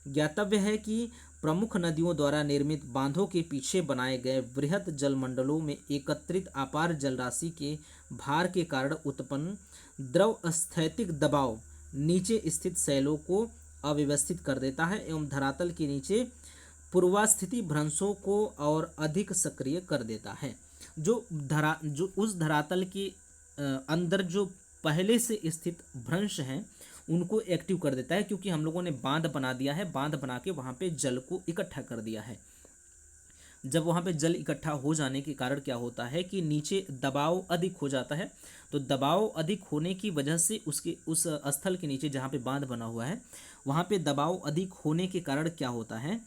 ज्ञातव्य है कि प्रमुख नदियों द्वारा निर्मित बांधों के पीछे बनाए गए वृहत जलमंडलों में एकत्रित अपार जलराशि के भार के कारण उत्पन्न द्रव स्थैतिक दबाव नीचे स्थित शैलों को अव्यवस्थित कर देता है एवं धरातल के नीचे पूर्वास्थिति भ्रंशों को और अधिक सक्रिय कर देता है। जो उस धरातल के अंदर जो पहले से स्थित भ्रंश हैं उनको एक्टिव कर देता है, क्योंकि हम लोगों ने बांध बना दिया है, बांध बना के वहाँ पे जल को इकट्ठा कर दिया है। जब वहाँ पे जल इकट्ठा हो जाने के कारण क्या होता है कि नीचे दबाव अधिक हो जाता है। तो दबाव अधिक होने की वजह से उस स्थल के नीचे जहाँ पे बांध बना हुआ है वहाँ पे दबाव अधिक होने के कारण क्या होता है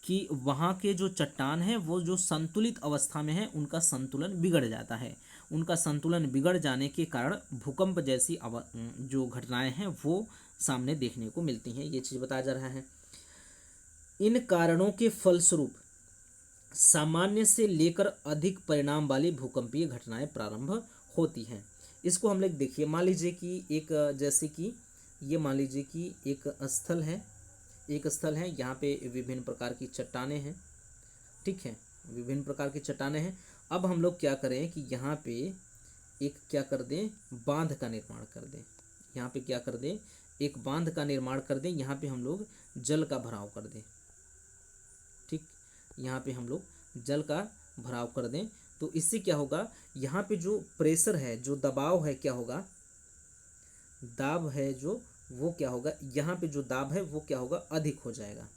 कि वहाँ के जो चट्टान है वो जो संतुलित अवस्था में है उनका संतुलन बिगड़ जाता है। उनका संतुलन बिगड़ जाने के कारण भूकंप जैसी जो घटनाएं हैं वो सामने देखने को मिलती हैं। ये चीज़ बताया जा रहा है। इन कारणों के फलस्वरूप सामान्य से लेकर अधिक परिणाम वाली भूकंपीय घटनाएं प्रारंभ होती हैं। इसको हम लोग देखिए, मान लीजिए कि जैसे कि ये मान लीजिए कि एक स्थल है यहाँ पे विभिन्न प्रकार की चट्टानें हैं, ठीक है, विभिन्न प्रकार की चट्टानें हैं। अब हम लोग क्या करें कि यहाँ पे एक क्या कर दें, बांध का निर्माण कर दें। यहाँ पे क्या कर दें, एक बांध का निर्माण कर दें। यहाँ पे हम लोग जल का भराव कर दें। ठीक, यहाँ पे हम लोग जल का भराव कर दें। तो इससे क्या होगा, यहाँ पे जो प्रेशर है, जो दबाव है, क्या होगा, दाब है जो, वो क्या होगा, यहाँ पे जो दाब है वो क्या होगा, अधिक हो जाएगा।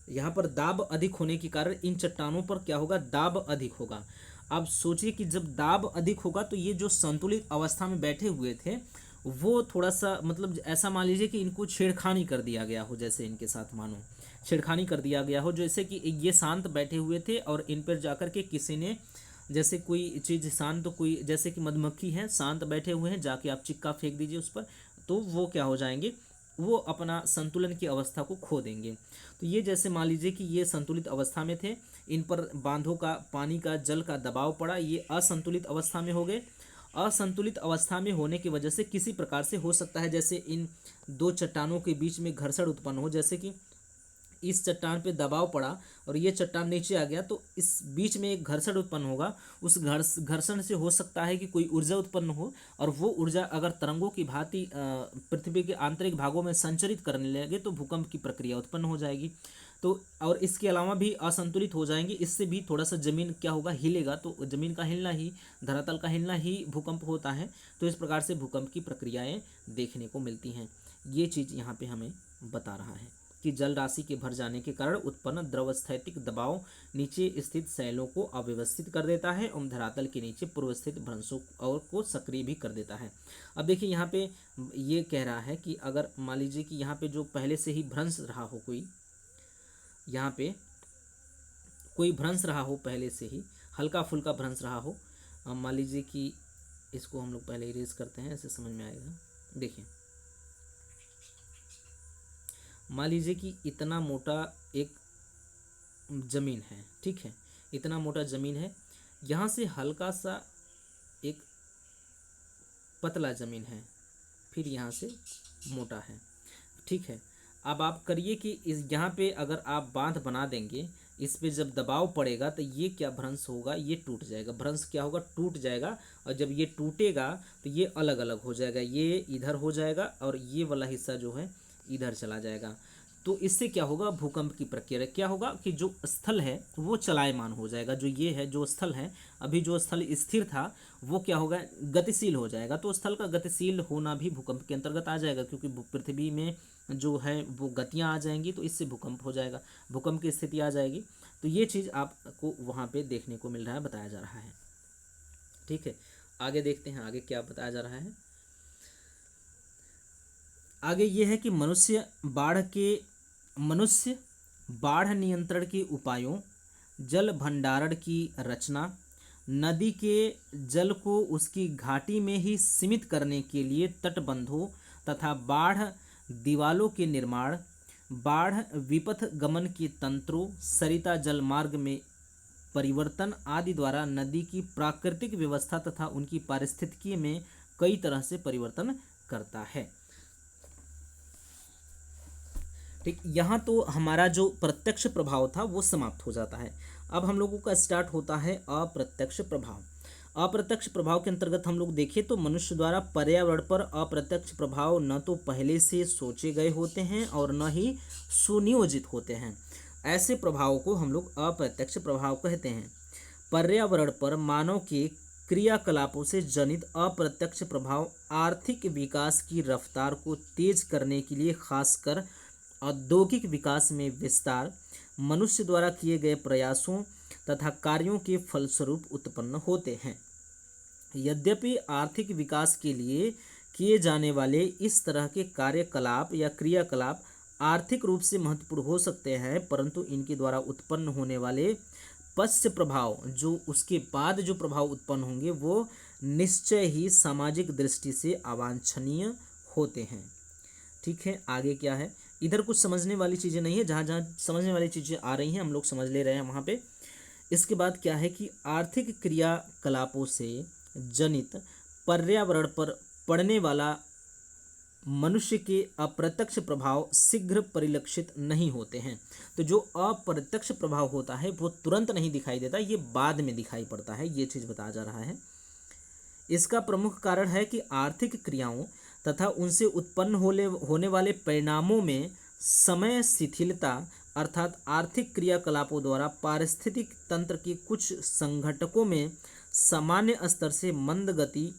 यहाँ पर दाब अधिक होने के कारण इन चट्टानों पर क्या होगा, दाब अधिक होगा। अब सोचिए कि जब दाब अधिक होगा तो ये जो संतुलित अवस्था में बैठे हुए थे वो थोड़ा सा, मतलब ऐसा मान लीजिए कि इनको छेड़खानी कर दिया गया हो, जैसे इनके साथ मानो छेड़खानी कर दिया गया हो, जैसे कि ये शांत बैठे हुए थे और इन पर जाकर के किसी ने, जैसे कोई चीज़ शांत, तो कोई जैसे कि मधुमक्खी है, शांत बैठे हुए हैं, जाके आप चिक्का फेंक दीजिए उस पर, तो वो क्या हो जाएंगे, वो अपना संतुलन की अवस्था को खो देंगे। तो ये जैसे मान लीजिए कि ये संतुलित अवस्था में थे, इन पर बांधों का, पानी का, जल का दबाव पड़ा, ये असंतुलित अवस्था में हो गए। असंतुलित अवस्था में होने की वजह से किसी प्रकार से हो सकता है, जैसे इन दो चट्टानों के बीच में घर्षण उत्पन्न हो, जैसे कि इस चट्टान पे दबाव पड़ा और ये चट्टान नीचे आ गया, तो इस बीच में एक घर्षण उत्पन्न होगा। उस घर्षण से हो सकता है कि कोई ऊर्जा उत्पन्न हो, और वो ऊर्जा अगर तरंगों की भांति पृथ्वी के आंतरिक भागों में संचरित करने लगे तो भूकंप की प्रक्रिया उत्पन्न हो जाएगी। तो और इसके अलावा भी असंतुलित हो जाएंगे, इससे भी थोड़ा सा जमीन क्या होगा, हिलेगा। तो जमीन का हिलना ही, धरातल का हिलना ही भूकंप होता है। तो इस प्रकार से भूकंप की प्रक्रियाएं देखने को मिलती हैं। ये चीज़ यहाँ पे हमें बता रहा है कि जल राशि के भर जाने के कारण उत्पन्न द्रवस्थैतिक दबाव नीचे स्थित शैलों को अव्यवस्थित कर देता है और धरातल के नीचे पूर्व स्थित भ्रंशों और को सक्रिय भी कर देता है। अब देखिए यहाँ पे ये कह रहा है कि अगर मान लीजिए कि यहाँ पे जो पहले से ही भ्रंश रहा हो, कोई यहाँ पे कोई भ्रंश रहा हो, पहले से ही हल्का फुल्का भ्रंश रहा हो, मान लीजिए कि इसको हम लोग पहले इरेज करते हैं, ऐसे समझ में आएगा। देखिए मान लीजिए कि इतना मोटा एक ज़मीन है, ठीक है, इतना मोटा ज़मीन है, यहाँ से हल्का सा एक पतला ज़मीन है, फिर यहाँ से मोटा है, ठीक है। अब आप करिए कि इस यहाँ पे अगर आप बांध बना देंगे, इस पे जब दबाव पड़ेगा तो ये क्या भ्रंश होगा, ये टूट जाएगा। भ्रंश क्या होगा, टूट जाएगा। और जब ये टूटेगा तो ये अलग अलग हो जाएगा, ये इधर हो जाएगा और ये वाला हिस्सा जो है इधर चला जाएगा। तो इससे क्या होगा, भूकंप की प्रक्रिया क्या होगा कि जो स्थल है वो चलायमान हो जाएगा। जो ये है, जो स्थल है, अभी जो स्थल स्थिर था वो क्या होगा, गतिशील हो जाएगा। तो स्थल का गतिशील होना भी भूकंप के अंतर्गत आ जाएगा, क्योंकि पृथ्वी में जो है वो गतियाँ आ जाएंगी, तो इससे भूकंप हो जाएगा, भूकंप की स्थिति आ जाएगी। तो ये चीज़ आपको वहाँ पे देखने को मिल रहा है, बताया जा रहा है। ठीक है, आगे देखते हैं आगे क्या बताया जा रहा है। आगे ये है कि मनुष्य बाढ़ नियंत्रण के उपायों, जल भंडारण की रचना, नदी के जल को उसकी घाटी में ही सीमित करने के लिए तटबंधों तथा बाढ़ दीवालों के निर्माण, बाढ़ विपथ गमन के तंत्रों, सरिता जल मार्ग में परिवर्तन आदि द्वारा नदी की प्राकृतिक व्यवस्था तथा उनकी पारिस्थितिकी में कई तरह से परिवर्तन करता है। ठीक, यहाँ तो हमारा जो प्रत्यक्ष प्रभाव था वो समाप्त हो जाता है। अब हम लोगों का स्टार्ट होता है अप्रत्यक्ष प्रभाव। अप्रत्यक्ष प्रभाव के अंतर्गत हम लोग देखें तो मनुष्य द्वारा पर्यावरण पर अप्रत्यक्ष प्रभाव न तो पहले से सोचे गए होते हैं और न ही सुनियोजित होते हैं। ऐसे प्रभावों को हम लोग अप्रत्यक्ष प्रभाव कहते हैं। पर्यावरण पर मानव के क्रियाकलापों से जनित अप्रत्यक्ष प्रभाव आर्थिक विकास की रफ्तार को तेज करने के लिए, खासकर औद्योगिक विकास में विस्तार, मनुष्य द्वारा किए गए प्रयासों तथा कार्यों के फलस्वरूप उत्पन्न होते हैं। यद्यपि आर्थिक विकास के लिए किए जाने वाले इस तरह के कार्यकलाप या क्रियाकलाप आर्थिक रूप से महत्वपूर्ण हो सकते हैं, परंतु इनके द्वारा उत्पन्न होने वाले पश्च प्रभाव, जो उसके बाद जो प्रभाव उत्पन्न होंगे, वो निश्चय ही सामाजिक दृष्टि से अवांछनीय होते हैं। ठीक है, आगे क्या है, इधर कुछ समझने वाली चीज़ें नहीं है, जहाँ जहाँ समझने वाली चीज़ें आ रही हैं हम लोग समझ ले रहे हैं वहाँ पे। इसके बाद क्या है कि आर्थिक क्रियाकलापों से जनित पर्यावरण पर पड़ने वाला मनुष्य के अप्रत्यक्ष प्रभाव शीघ्र परिलक्षित नहीं होते हैं। तो जो अप्रत्यक्ष प्रभाव होता है वो तुरंत नहीं दिखाई देता, ये बाद में दिखाई पड़ता है, ये चीज़ बताया जा रहा है। इसका प्रमुख कारण है कि आर्थिक क्रियाओं तथा उनसे उत्पन्न होने वाले परिणामों में समय शिथिलता, अर्थात आर्थिक क्रियाकलापों द्वारा पारिस्थितिक तंत्र के कुछ संघटकों में सामान्य स्तर से मंद गति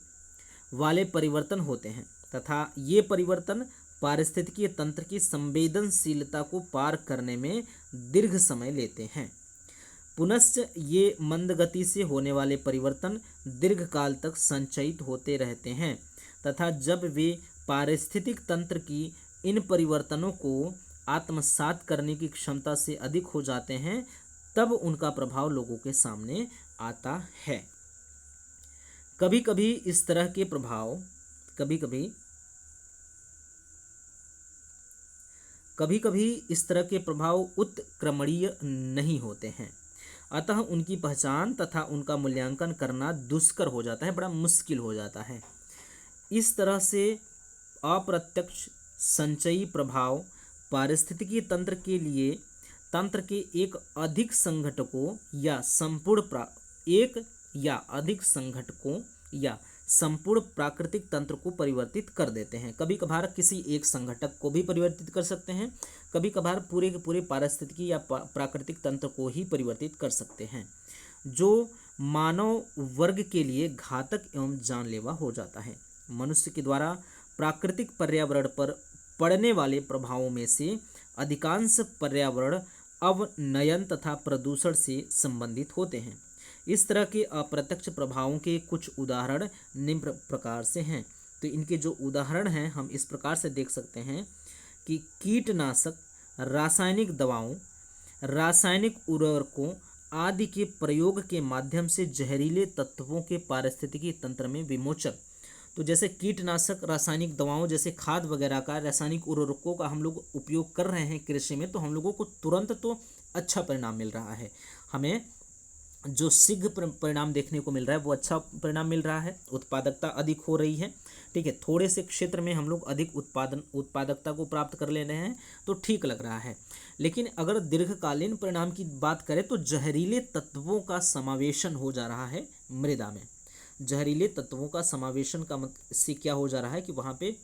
वाले परिवर्तन होते हैं तथा ये परिवर्तन पारिस्थितिकीय तंत्र की संवेदनशीलता को पार करने में दीर्घ समय लेते हैं। पुनश्च ये मंद गति से होने वाले परिवर्तन दीर्घकाल तक संचयित होते रहते हैं तथा जब वे पारिस्थितिक तंत्र की इन परिवर्तनों को आत्मसात करने की क्षमता से अधिक हो जाते हैं, तब उनका प्रभाव लोगों के सामने आता है। कभी कभी इस तरह के प्रभाव उत्क्रमणीय नहीं होते हैं, अतः उनकी पहचान तथा उनका मूल्यांकन करना दुष्कर हो जाता है, बड़ा मुश्किल हो जाता है। इस तरह से अप्रत्यक्ष संचयी प्रभाव पारिस्थितिकी तंत्र के लिए तंत्र के एक या अधिक संघटकों या संपूर्ण प्राकृतिक तंत्र को परिवर्तित कर देते हैं। कभी कभार किसी एक संघटक को भी परिवर्तित कर सकते हैं, कभी कभार पूरे के पूरे पारिस्थितिकी या प्राकृतिक तंत्र को ही परिवर्तित कर सकते हैं, जो मानव वर्ग के लिए घातक एवं जानलेवा हो जाता है। मनुष्य के द्वारा प्राकृतिक पर्यावरण पर पड़ने वाले प्रभावों में से अधिकांश पर्यावरण अवनयन तथा प्रदूषण से संबंधित होते हैं। इस तरह के अप्रत्यक्ष प्रभावों के कुछ उदाहरण निम्न प्रकार से हैं। तो इनके जो उदाहरण हैं हम इस प्रकार से देख सकते हैं कि कीटनाशक, रासायनिक दवाओं, रासायनिक उर्वरकों आदि के प्रयोग के माध्यम से जहरीले तत्वों के पारिस्थितिकी तंत्र में विमोचन। तो जैसे कीटनाशक, रासायनिक दवाओं जैसे खाद वगैरह का, रासायनिक उर्वरकों का हम लोग उपयोग कर रहे हैं कृषि में, तो हम लोगों को तुरंत तो अच्छा परिणाम मिल रहा है, हमें जो शीघ्र परिणाम देखने को मिल रहा है वो अच्छा परिणाम मिल रहा है, उत्पादकता अधिक हो रही है। ठीक है, थोड़े से क्षेत्र में हम लोग अधिक उत्पादकता को प्राप्त कर ले रहे हैं तो ठीक लग रहा है। लेकिन अगर दीर्घकालीन परिणाम की बात करें तो जहरीले तत्वों का समावेशन हो जा रहा है मृदा में। जहरीले तत्वों का समावेशन का मतलब से क्या हो जा रहा है कि वहाँ पे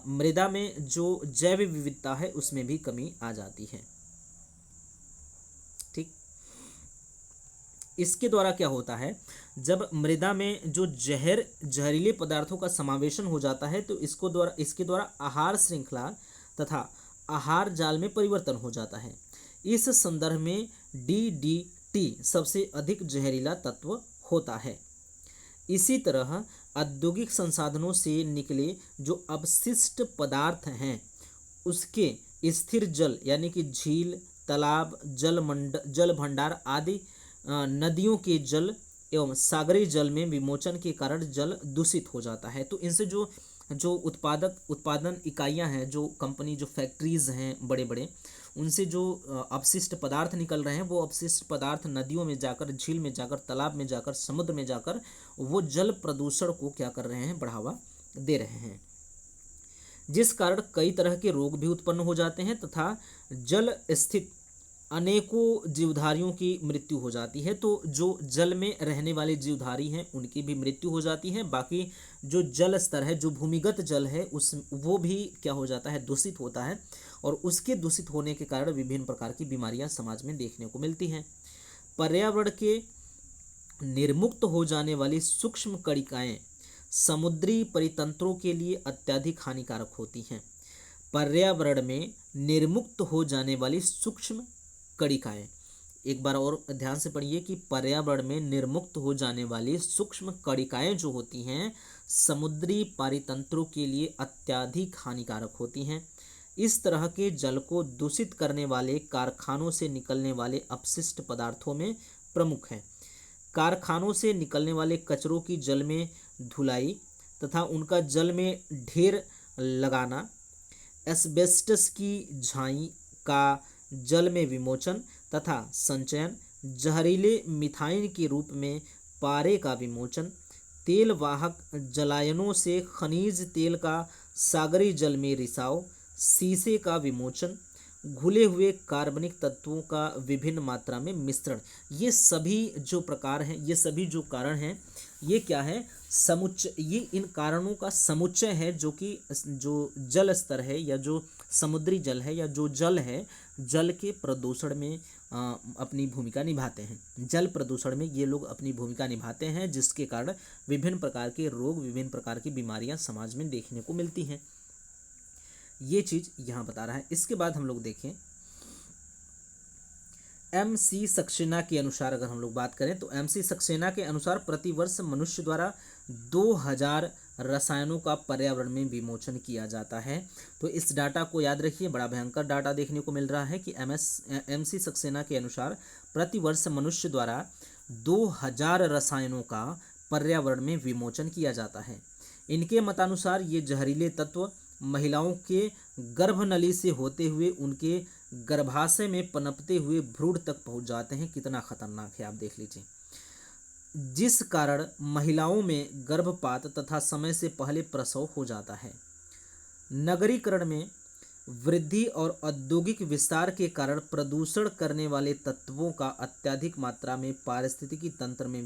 मृदा में जो जैव विविधता है उसमें भी कमी आ जाती है। ठीक, इसके द्वारा क्या होता है, जब मृदा में जो जहरीले पदार्थों का समावेशन हो जाता है तो इसके द्वारा आहार श्रृंखला तथा आहार जाल में परिवर्तन हो जाता है। इस संदर्भ में DDT सबसे अधिक जहरीला तत्व होता है। इसी तरह औद्योगिक संसाधनों से निकले जो अपशिष्ट पदार्थ हैं उसके स्थिर जल यानी कि झील, तालाब, जल भंडार आदि नदियों के जल एवं सागरीय जल में विमोचन के कारण जल दूषित हो जाता है। तो इनसे जो उत्पादन इकाइयां हैं, जो कंपनी, जो फैक्ट्रीज हैं बड़े बड़े, उनसे जो अपशिष्ट पदार्थ निकल रहे हैं वो अपशिष्ट पदार्थ नदियों में जाकर, झील में जाकर, तालाब में जाकर, समुद्र में जाकर वो जल प्रदूषण को क्या कर रहे हैं, बढ़ावा दे रहे हैं, जिस कारण कई तरह के रोग भी उत्पन्न हो जाते हैं तथा जल स्थित अनेकों जीवधारियों की मृत्यु हो जाती है। तो जो जल में रहने वाले जीवधारी हैं उनकी भी मृत्यु हो जाती है। बाकी जो जल स्तर है, जो भूमिगत जल है, वो भी क्या हो जाता है, दूषित होता है और उसके दूषित होने के कारण विभिन्न प्रकार की बीमारियां समाज में देखने को मिलती हैं। पर्यावरण के निर्मुक्त हो जाने वाली सूक्ष्म कणिकाएं समुद्री परितंत्रों के लिए अत्यधिक हानिकारक होती हैं। पर्यावरण में निर्मुक्त हो जाने वाली सूक्ष्म कणिकाएं, एक बार और ध्यान से पढ़िए कि पर्यावरण में निर्मुक्त हो जाने वाली सूक्ष्म कणिकाएं जो होती हैं समुद्री परितंत्रों के लिए अत्यधिक हानिकारक होती हैं। इस तरह के जल को दूषित करने वाले कारखानों से निकलने वाले अपशिष्ट पदार्थों में प्रमुख हैं। कारखानों से निकलने वाले कचरों की जल में धुलाई तथा उनका जल में ढेर लगाना, एस्बेस्टस की झाई का जल में विमोचन तथा संचयन, जहरीले मिथाइन के रूप में पारे का विमोचन, तेल वाहक जलायनों से खनिज तेल का सागरी जल में रिसाव, शीशे का विमोचन, घुले हुए कार्बनिक तत्वों का विभिन्न मात्रा में मिश्रण, ये सभी जो प्रकार हैं, ये सभी जो कारण हैं, ये क्या है, समुच्चय, ये इन कारणों का समुच्चय है जो कि जो जल स्तर है या जो समुद्री जल है या जो जल है, जल के प्रदूषण में अपनी भूमिका निभाते हैं। जल प्रदूषण में ये लोग अपनी भूमिका निभाते हैं, जिसके कारण विभिन्न प्रकार के रोग, विभिन्न प्रकार की बीमारियां समाज में देखने को मिलती हैं। ये चीज़ यहाँ बता रहा है। इसके बाद हम लोग देखें MC सक्सेना के अनुसार, अगर हम लोग बात करें तो MC सक्सेना के अनुसार प्रतिवर्ष मनुष्य द्वारा 2000 रसायनों का पर्यावरण में विमोचन किया जाता है। तो इस डाटा को याद रखिए, बड़ा भयंकर डाटा देखने को मिल रहा है कि MC सक्सेना के अनुसार प्रतिवर्ष मनुष्य द्वारा 2000 रसायनों का पर्यावरण में विमोचन किया जाता है। इनके मतानुसार ये जहरीले तत्व महिलाओं के गर्भनली से होते हुए उनके गर्भाशय में पनपते हुए भ्रूण तक पहुंच जाते हैं। कितना खतरनाक है, आप देख लीजिए। जिस कारण महिलाओं में गर्भपात तथा समय से पहले प्रसव हो जाता है। नगरीकरण में वृद्धि और औद्योगिक विस्तार के कारण प्रदूषण करने वाले तत्वों का अत्यधिक मात्रा में पारिस्थितिकी तंत्र में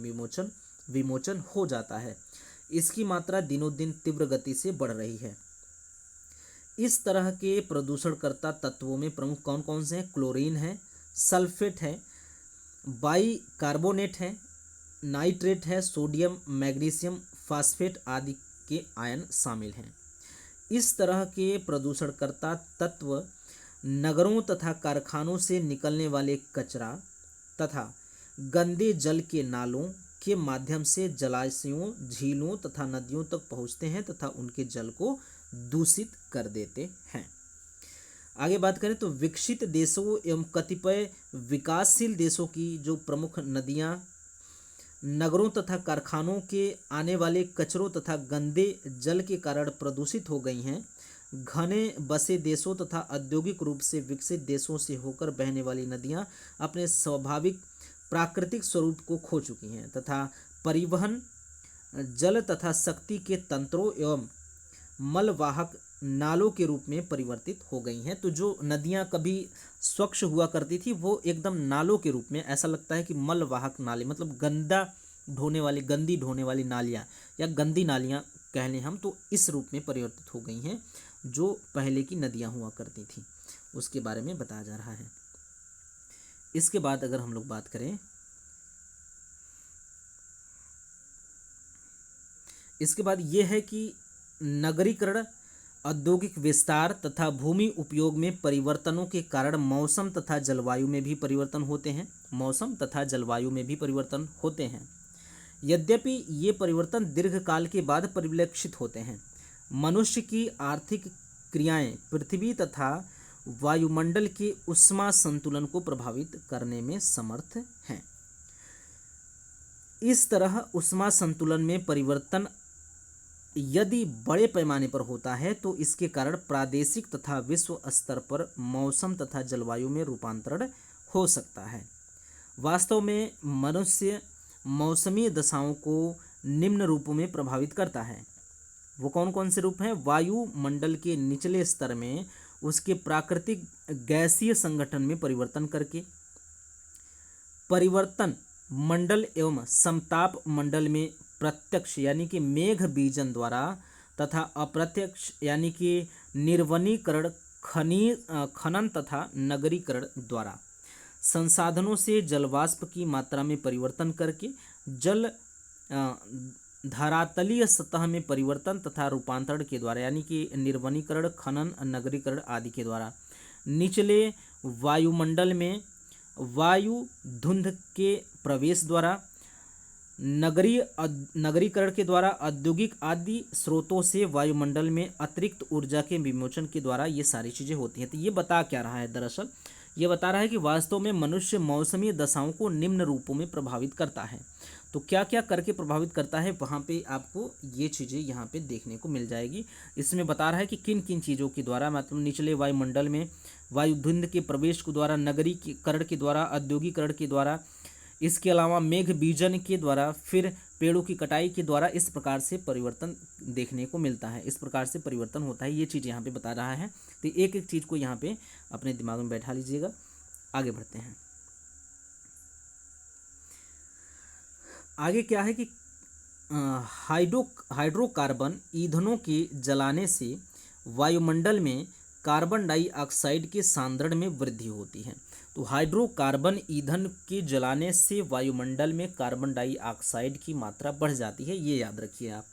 विमोचन हो जाता है। इसकी मात्रा दिनों दिन तीव्र गति से बढ़ रही है। इस तरह के प्रदूषणकर्ता तत्वों में प्रमुख कौन कौन से हैं? क्लोरीन है, सल्फेट है, बाइकार्बोनेट है, नाइट्रेट है, सोडियम, मैग्नीशियम, फास्फेट आदि के आयन शामिल हैं। इस तरह के प्रदूषणकर्ता तत्व नगरों तथा कारखानों से निकलने वाले कचरा तथा गंदे जल के नालों के माध्यम से जलाशयों, झीलों तथा नदियों तक पहुँचते हैं तथा उनके जल को दूषित कर देते हैं। आगे बात करें तो विकसित देशों एवं कतिपय विकासशील देशों की जो प्रमुख नदियां नगरों तथा कारखानों के आने वाले कचरों तथा गंदे जल के कारण प्रदूषित हो गई हैं। घने बसे देशों तथा औद्योगिक रूप से विकसित देशों से होकर बहने वाली नदियां अपने स्वाभाविक प्राकृतिक स्वरूप को खो चुकी हैं तथा परिवहन, जल तथा शक्ति के तंत्रों एवं मलवाहक नालों के रूप में परिवर्तित हो गई हैं। तो जो नदियां कभी स्वच्छ हुआ करती थी वो एकदम नालों के रूप में, ऐसा लगता है कि मलवाहक नाले, मतलब गंदी ढोने वाली नालियां या गंदी नालियां कह लें हम, तो इस रूप में परिवर्तित हो गई हैं जो पहले की नदियां हुआ करती थी, उसके बारे में बताया जा रहा है। इसके बाद अगर हम लोग बात करें, इसके बाद ये है कि नगरीकरण, औद्योगिक विस्तार तथा भूमि उपयोग में परिवर्तनों के कारण मौसम तथा जलवायु में भी परिवर्तन होते हैं। मौसम तथा जलवायु में भी परिवर्तन होते हैं। यद्यपि ये परिवर्तन दीर्घकाल के बाद परिलक्षित होते हैं। मनुष्य की आर्थिक क्रियाएं पृथ्वी तथा वायुमंडल के ऊष्मा संतुलन को प्रभावित करने में समर्थ हैं। इस तरह ऊष्मा संतुलन में परिवर्तन यदि बड़े पैमाने पर होता है तो इसके कारण प्रादेशिक तथा विश्व स्तर पर मौसम तथा जलवायु में रूपांतरण हो सकता है। वास्तव में मनुष्य मौसमी दशाओं को निम्न रूपों में प्रभावित करता है। वो कौन कौन से रूप हैं? वायुमंडल के निचले स्तर में उसके प्राकृतिक गैसीय संगठन में परिवर्तन करके, परिवर्तन मंडल एवं समताप मंडल में प्रत्यक्ष यानी कि मेघ बीजन द्वारा तथा अप्रत्यक्ष यानी कि निर्वनीकरण, खनन तथा नगरीकरण द्वारा, संसाधनों से जलवाष्प की मात्रा में परिवर्तन करके, जल धरातलीय सतह में परिवर्तन तथा रूपांतरण के द्वारा यानी कि निर्वनीकरण, खनन, नगरीकरण आदि के द्वारा, निचले वायुमंडल में वायु धुंध के प्रवेश द्वारा, नगरीकरण के द्वारा, औद्योगिक आदि स्रोतों से वायुमंडल में अतिरिक्त ऊर्जा के विमोचन के द्वारा ये सारी चीज़ें होती हैं। तो ये बता क्या रहा है? दरअसल ये बता रहा है कि वास्तव में मनुष्य मौसमी दशाओं को निम्न रूपों में प्रभावित करता है। तो क्या क्या करके प्रभावित करता है, वहाँ पे आपको ये चीज़ें यहाँ पे देखने को मिल जाएगी। इसमें बता रहा है कि किन किन चीज़ों के द्वारा, मतलब निचले वायुमंडल में वायु धुंध के प्रवेश के द्वारा, नगरीकरण के द्वारा, औद्योगिकरण के द्वारा, इसके अलावा मेघ बीजन के द्वारा, फिर पेड़ों की कटाई के द्वारा इस प्रकार से परिवर्तन देखने को मिलता है, इस प्रकार से परिवर्तन होता है, ये चीज़ यहाँ पे बता रहा है। तो एक एक चीज़ को यहाँ पे अपने दिमाग में बैठा लीजिएगा। आगे बढ़ते हैं। आगे क्या है कि हाइड्रोकार्बन ईंधनों के जलाने से वायुमंडल में कार्बन डाइऑक्साइड के सांद्रण में वृद्धि होती है। तो हाइड्रोकार्बन ईंधन के जलाने से वायुमंडल में कार्बन डाइऑक्साइड की मात्रा बढ़ जाती है, ये याद रखिए आप।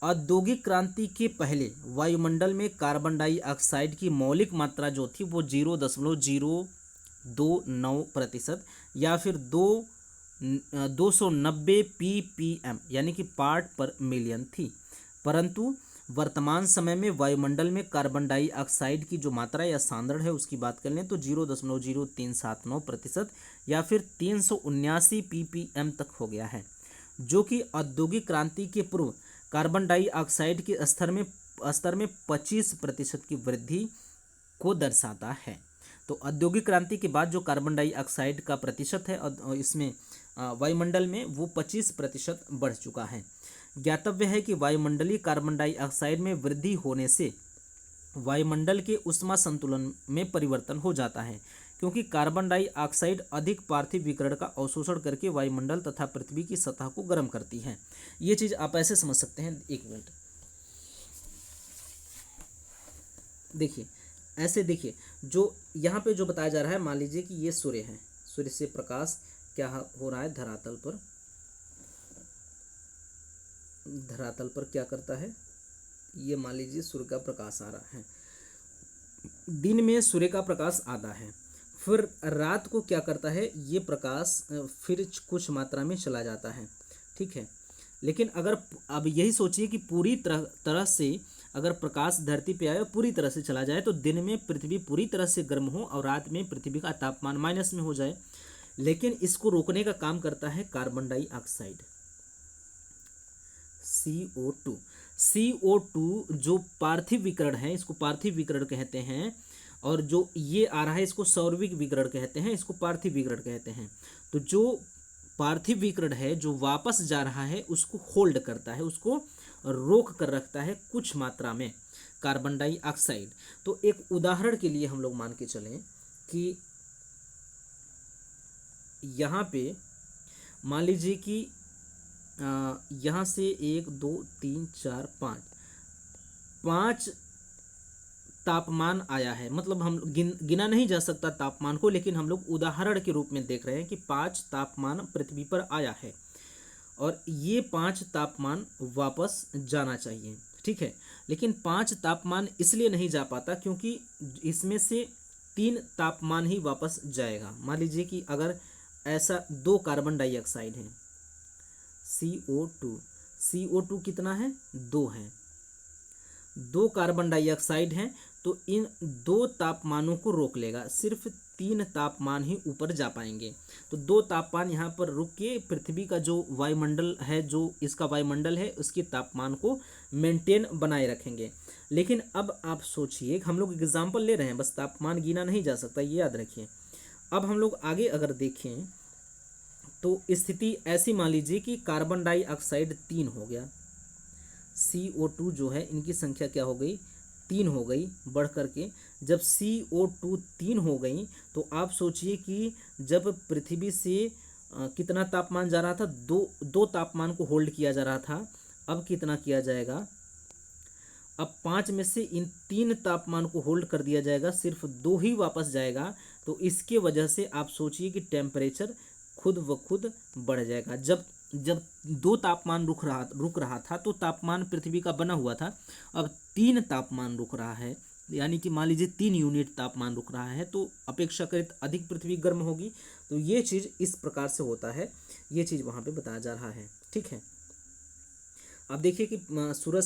औद्योगिक क्रांति के पहले वायुमंडल में कार्बन डाइऑक्साइड की मौलिक मात्रा जो थी वो 0.029% या फिर 290 ppm यानी कि पार्ट पर मिलियन थी। परंतु वर्तमान समय में वायुमंडल में कार्बन डाइऑक्साइड की जो मात्रा या सांद्रण है उसकी बात कर लें तो 0.0379% या फिर 379 ppm तक हो गया है, जो कि औद्योगिक क्रांति के पूर्व कार्बन डाइऑक्साइड के स्तर में 25% की वृद्धि को दर्शाता है। तो औद्योगिक क्रांति के बाद जो कार्बन डाइऑक्साइड का प्रतिशत है और इसमें वायुमंडल में वो 25% बढ़ चुका है। ज्ञातव्य है कि वायुमंडलीय कार्बन डाइऑक्साइड में वृद्धि होने से वायुमंडल के ऊष्मा संतुलन में परिवर्तन हो जाता है, क्योंकि कार्बन डाइऑक्साइड अधिक पार्थिव विकिरण का अवशोषण करके वायुमंडल तथा पृथ्वी की सतह को गर्म करती है। ये चीज़ आप ऐसे समझ सकते हैं, एक मिनट देखिए, ऐसे देखिए, जो यहाँ पे जो बताया जा रहा है, मान लीजिए कि ये सूर्य है, सूर्य से प्रकाश क्या हो रहा है, धरातल पर क्या करता है, ये मान लीजिए सूर्य का प्रकाश आ रहा है। दिन में सूर्य का प्रकाश आता है, फिर रात को क्या करता है, ये प्रकाश फिर कुछ मात्रा में चला जाता है, ठीक है। लेकिन अगर अब यही सोचिए कि पूरी तरह से अगर प्रकाश धरती पे आए और पूरी तरह से चला जाए तो दिन में पृथ्वी पूरी तरह से गर्म हो और रात में पृथ्वी का तापमान माइनस में हो जाए। लेकिन इसको रोकने का काम करता है कार्बन डाइऑक्साइड, CO2 जो पार्थिव विकिरण है, इसको पार्थिव विकिरण कहते हैं। और जो ये आ रहा है इसको सौरविक विकिरण कहते हैं, इसको पार्थिव विकिरण कहते हैं। तो जो पार्थिव विकिरण है जो वापस जा रहा है उसको होल्ड करता है, उसको रोक कर रखता है कुछ मात्रा में कार्बन डाइऑक्साइड। तो एक उदाहरण के लिए हम लोग मान के चलें कि यहाँ पे मान लीजिए कि यहाँ से 1 2 3 4 5 तापमान आया है, मतलब हम गिना नहीं जा सकता तापमान को, लेकिन हम लोग उदाहरण के रूप में देख रहे हैं कि 5 तापमान पृथ्वी पर आया है और ये 5 तापमान वापस जाना चाहिए, ठीक है। लेकिन 5 तापमान इसलिए नहीं जा पाता क्योंकि इसमें से 3 तापमान ही वापस जाएगा। मान लीजिए कि अगर ऐसा 2 कार्बन डाइऑक्साइड है, CO2 कितना है, 2 है, 2 कार्बन डाइऑक्साइड हैं, तो इन 2 तापमानों को रोक लेगा, सिर्फ 3 तापमान ही ऊपर जा पाएंगे। तो 2 तापमान यहाँ पर रुक के पृथ्वी का जो वायुमंडल है, जो इसका वायुमंडल है, उसके तापमान को मेंटेन बनाए रखेंगे। लेकिन अब आप सोचिए, हम लोग एग्जाम्पल ले रहे हैं, बस तापमान गिना नहीं जा सकता, ये याद रखिए। अब हम लोग आगे अगर देखें तो स्थिति ऐसी मान लीजिए कि कार्बन डाइऑक्साइड 3 हो गया, CO2 जो है इनकी संख्या क्या हो गई, 3 हो गई बढ़ करके। जब CO2 3 हो गई तो आप सोचिए कि जब पृथ्वी से कितना तापमान जा रहा था, दो तापमान को होल्ड किया जा रहा था, अब कितना किया जाएगा, अब 5 में से इन 3 तापमान को होल्ड कर दिया जाएगा, सिर्फ 2 ही वापस जाएगा। तो इसके वजह से आप सोचिए कि टेम्परेचर खुद व खुद बढ़ जाएगा। जब 2 तापमान रुक रहा था तो तापमान पृथ्वी का बना हुआ था, अब 3 तापमान रुक रहा है, यानी कि मान लीजिए 3 यूनिट तापमान रुक रहा है, तो अपेक्षाकृत अधिक पृथ्वी गर्म होगी। तो ये चीज़ इस प्रकार से होता है, ये चीज़ वहाँ पे बताया जा रहा है, ठीक है। अब देखिए कि सूर्य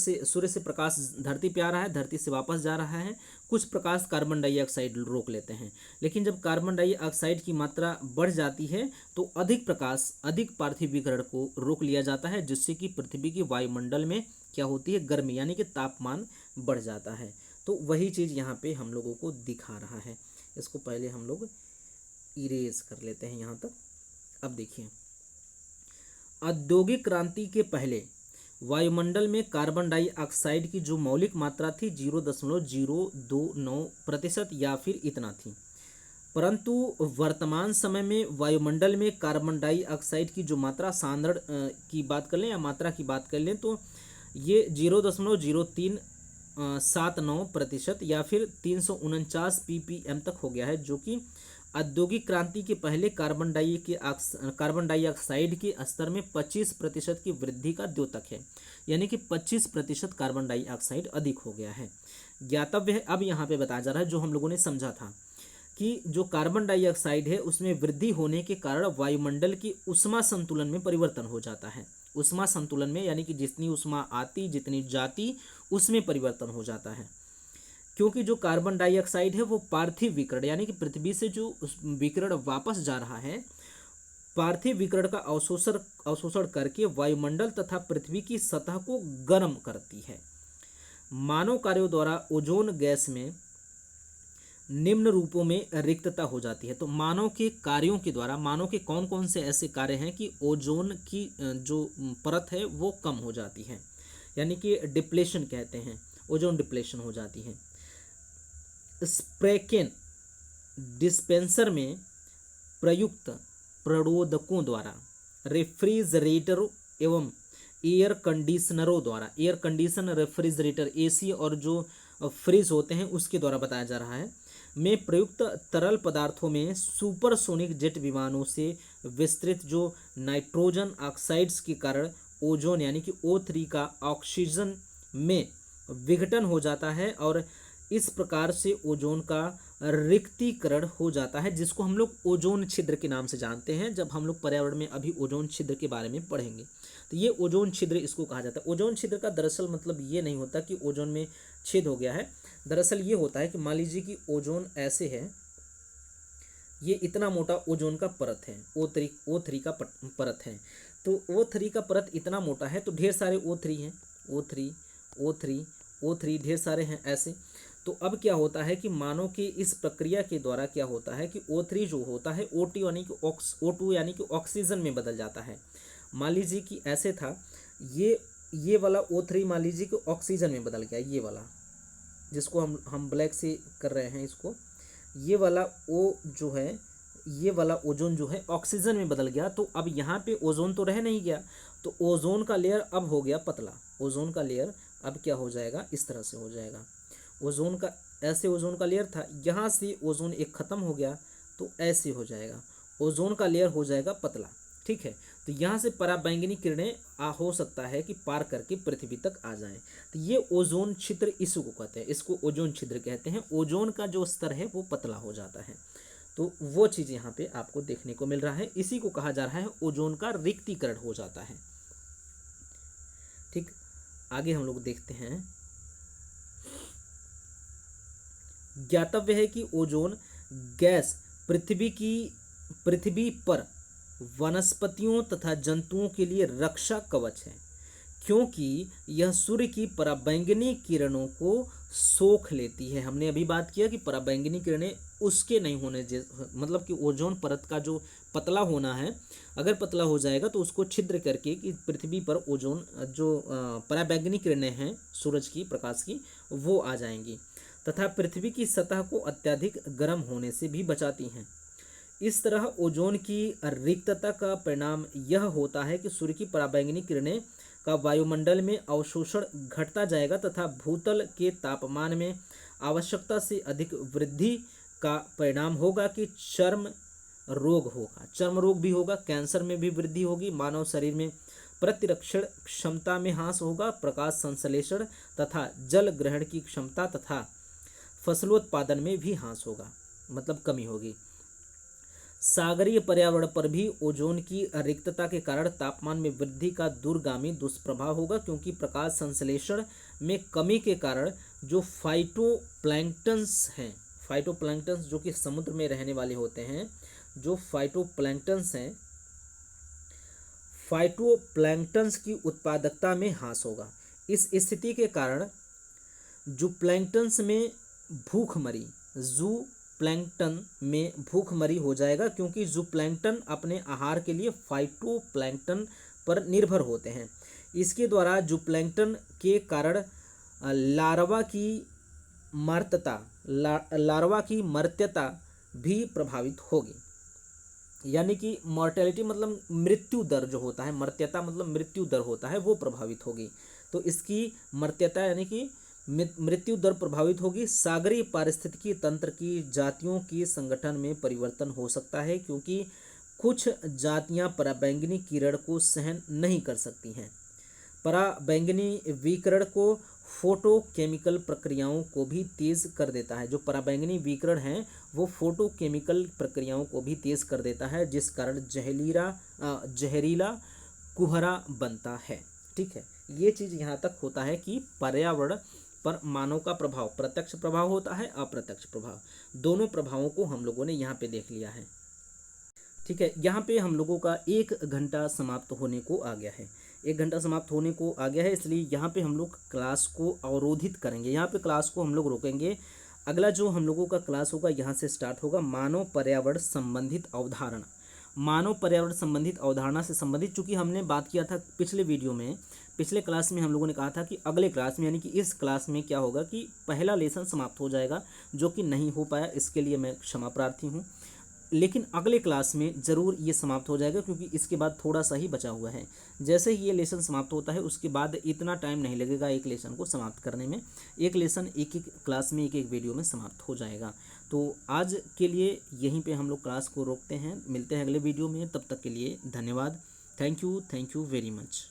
से प्रकाश धरती पे आ रहा है, धरती से वापस जा रहा है, कुछ प्रकाश कार्बन डाइऑक्साइड रोक लेते हैं। लेकिन जब कार्बन डाइऑक्साइड की मात्रा बढ़ जाती है तो अधिक प्रकाश, अधिक पार्थिव विकिरण को रोक लिया जाता है, जिससे कि पृथ्वी की वायुमंडल में क्या होती है, गर्मी, यानी कि तापमान बढ़ जाता है। तो वही चीज़ यहाँ पे हम लोगों को दिखा रहा है। इसको पहले हम लोग इरेज कर लेते हैं यहाँ तक। अब देखिए, औद्योगिक क्रांति के पहले वायुमंडल में कार्बन डाइऑक्साइड की जो मौलिक मात्रा थी 0.029% या फिर इतना थी, परंतु वर्तमान समय में वायुमंडल में कार्बन डाइऑक्साइड की जो मात्रा सांद्रण की बात कर लें या मात्रा की बात कर लें तो ये 0.0379% या फिर 349 ppm तक हो गया है, जो कि औद्योगिक क्रांति के पहले कार्बन डाइऑक्साइड के स्तर में 25% की वृद्धि का द्योतक है, यानी कि 25% कार्बन डाइऑक्साइड अधिक हो गया है। ज्ञातव्य है, अब यहाँ पे बताया जा रहा है जो हम लोगों ने समझा था कि जो कार्बन डाइऑक्साइड है उसमें वृद्धि होने के कारण वायुमंडल की ऊष्मा संतुलन में परिवर्तन हो जाता है। ऊष्मा संतुलन में यानी कि जितनी ऊष्मा आती जितनी जाती उसमें परिवर्तन हो जाता है, क्योंकि जो कार्बन डाइऑक्साइड है वो पार्थिव विकिरण यानी कि पृथ्वी से जो विकिरण वापस जा रहा है, पार्थिव विकिरण का अवशोषण करके वायुमंडल तथा पृथ्वी की सतह को गर्म करती है। मानव कार्यों द्वारा ओजोन गैस में निम्न रूपों में रिक्तता हो जाती है। तो मानव के कार्यों के द्वारा, मानव के कौन कौन से ऐसे कार्य हैं कि ओजोन की जो परत है वो कम हो जाती है, यानी कि डिप्लेशन कहते हैं, ओजोन डिप्लेशन हो जाती है। स्प्रेकेन डिस्पेंसर में प्रयुक्त प्रणोदकों द्वारा, रेफ्रिजरेटरों एवं एयर कंडीशनरों द्वारा, एयर कंडीशन रेफ्रिजरेटर एसी और जो फ्रिज होते हैं उसके द्वारा बताया जा रहा है, में प्रयुक्त तरल पदार्थों में सुपरसोनिक जेट विमानों से विस्तृत जो नाइट्रोजन ऑक्साइड्स के कारण ओजोन यानी कि O3 का ऑक्सीजन में विघटन हो जाता है और इस प्रकार से ओजोन का रिक्तीकरण हो जाता है, जिसको हम लोग ओजोन छिद्र के नाम से जानते हैं। जब हम लोग पर्यावरण में अभी ओजोन छिद्र के बारे में पढ़ेंगे तो ये ओजोन छिद्र इसको कहा जाता है। ओजोन छिद्र का दरअसल मतलब ये नहीं होता कि ओजोन में छेद हो गया है, दरअसल ये होता है कि मान लीजिए कि ओजोन ऐसे है, ये इतना मोटा ओजोन का परत है, O3 का परत है। तो O3 का परत इतना मोटा है तो ढेर सारे O3 हैं, O3 ढेर सारे हैं ऐसे। तो अब क्या होता है कि मानव की इस प्रक्रिया के द्वारा क्या होता है कि O3 जो होता है O2 यानी कि ऑक्सीजन में बदल जाता है। मान लीजिए कि ऐसे था, ये वाला O3 मान लीजिए कि ऑक्सीजन में बदल गया, ये वाला जिसको हम ब्लैक से कर रहे हैं इसको, ये वाला O जो है, ये वाला ओजोन जो है ऑक्सीजन में बदल गया। तो अब यहाँ पे ओजोन तो रह नहीं गया, तो ओजोन का लेयर अब हो गया पतला। ओजोन का लेयर अब क्या हो जाएगा, इस तरह से हो जाएगा। ओजोन का ऐसे ओजोन का लेयर था, यहाँ से ओजोन एक ख़त्म हो गया तो ऐसे हो जाएगा, ओजोन का लेयर हो जाएगा पतला, ठीक है। तो यहाँ से पराबैंगनी किरणें हो सकता है कि पार करके पृथ्वी तक आ जाएं। तो ये ओजोन छिद्र इसको कहते हैं, इसको ओजोन छिद्र कहते हैं। ओजोन का जो स्तर है वो पतला हो जाता है, तो वो चीज़ यहाँ पे आपको देखने को मिल रहा है। इसी को कहा जा रहा है ओजोन का रिक्तीकरण हो जाता है, ठीक। आगे हम लोग देखते हैं, ज्ञातव्य है कि ओजोन गैस पृथ्वी पर वनस्पतियों तथा जंतुओं के लिए रक्षा कवच है, क्योंकि यह सूर्य की पराबैंगनी किरणों को सोख लेती है। हमने अभी बात किया कि पराबैंगनी किरणें उसके नहीं होने, मतलब कि ओजोन परत का जो पतला होना है, अगर पतला हो जाएगा तो उसको छिद्र करके कि पृथ्वी पर ओजोन जो पराबैंगनी किरणें हैं सूरज की प्रकाश की वो आ जाएंगी तथा पृथ्वी की सतह को अत्यधिक गर्म होने से भी बचाती हैं। इस तरह ओजोन की रिक्तता का परिणाम यह होता है कि सूर्य की पराबैंगनी किरणें का वायुमंडल में अवशोषण घटता जाएगा तथा भूतल के तापमान में आवश्यकता से अधिक वृद्धि का परिणाम होगा कि चर्म रोग होगा, चर्म रोग भी होगा, कैंसर में भी वृद्धि होगी, मानव शरीर में प्रतिरक्षण क्षमता में ह्रास होगा, प्रकाश संश्लेषण तथा जल ग्रहण की क्षमता तथा फसलोत्पादन में भी ह्रास होगा, मतलब कमी होगी। सागरीय पर्यावरण पर भी ओजोन की रिक्तता के कारण तापमान में वृद्धि का दूरगामी दुष्प्रभाव होगा, क्योंकि प्रकाश संश्लेषण में कमी के कारण जो फाइटोप्लैंक्टन्स हैं, फाइटोप्लैंक्टन्स जो कि समुद्र में रहने वाले होते हैं, जो फाइटोप्लैंक्टन्स हैं, फाइटोप्लैंक्टन्स की उत्पादकता में ह्रास होगा। इस स्थिति के कारण जो प्लैंक्टन्स में भूखमरी, जू प्लैंक्टन में भूखमरी हो जाएगा, क्योंकि जू प्लैंक्टन अपने आहार के लिए फाइटोप्लैंक्टन पर निर्भर होते हैं। इसके द्वारा जूप्लैंक्टन के कारण लार्वा की मर्त्यता भी प्रभावित होगी। यानी कि मॉर्टेलिटी मतलब मृत्यु दर जो होता है, मर्त्यता मतलब मृत्यु दर होता है, वो प्रभावित होगी। तो इसकी मर्त्यता यानी कि मृत्यु दर प्रभावित होगी। सागरीय पारिस्थितिकी तंत्र की जातियों की संगठन में परिवर्तन हो सकता है, क्योंकि कुछ जातियां पराबैंगनी किरण को सहन नहीं कर सकती हैं। पराबैंगनी विकिरण को फोटोकेमिकल प्रक्रियाओं को भी तेज कर देता है। जो पराबैंगनी विकिरण है वो फोटोकेमिकल प्रक्रियाओं को भी तेज कर देता है, जिस कारण जहरीला कुहरा बनता है। ठीक है, ये चीज़ यहाँ तक होता है कि पर्यावरण पर मानव का प्रभाव, प्रत्यक्ष प्रभाव होता है, अप्रत्यक्ष प्रभाव, दोनों प्रभावों को हम लोगों ने यहाँ पे देख लिया है। ठीक है, यहाँ पे हम लोगों का 1 घंटा समाप्त होने को आ गया है। 1 घंटा समाप्त होने को आ गया है, इसलिए यहाँ पे हम लोग क्लास को अवरोधित करेंगे। यहाँ पे क्लास को हम लोग रोकेंगे। अगला जो हम लोगों का क्लास होगा यहाँ से स्टार्ट होगा मानव पर्यावरण संबंधित अवधारणा। मानव पर्यावरण संबंधित अवधारणा से संबंधित, चूंकि हमने बात किया था पिछले वीडियो में, पिछले क्लास में हम लोगों ने कहा था कि अगले क्लास में यानी कि इस क्लास में क्या होगा कि पहला लेसन समाप्त हो जाएगा, जो कि नहीं हो पाया, इसके लिए मैं क्षमा प्रार्थी हूँ। लेकिन अगले क्लास में ज़रूर ये समाप्त हो जाएगा, क्योंकि इसके बाद थोड़ा सा ही बचा हुआ है। जैसे ही ये लेसन समाप्त होता है उसके बाद इतना टाइम नहीं लगेगा एक लेसन को समाप्त करने में। एक लेसन एक एक क्लास में, एक एक वीडियो में समाप्त हो जाएगा। तो आज के लिए यहीं पे हम लोग क्लास को रोकते हैं। मिलते हैं अगले वीडियो में, तब तक के लिए धन्यवाद। Thank you very much.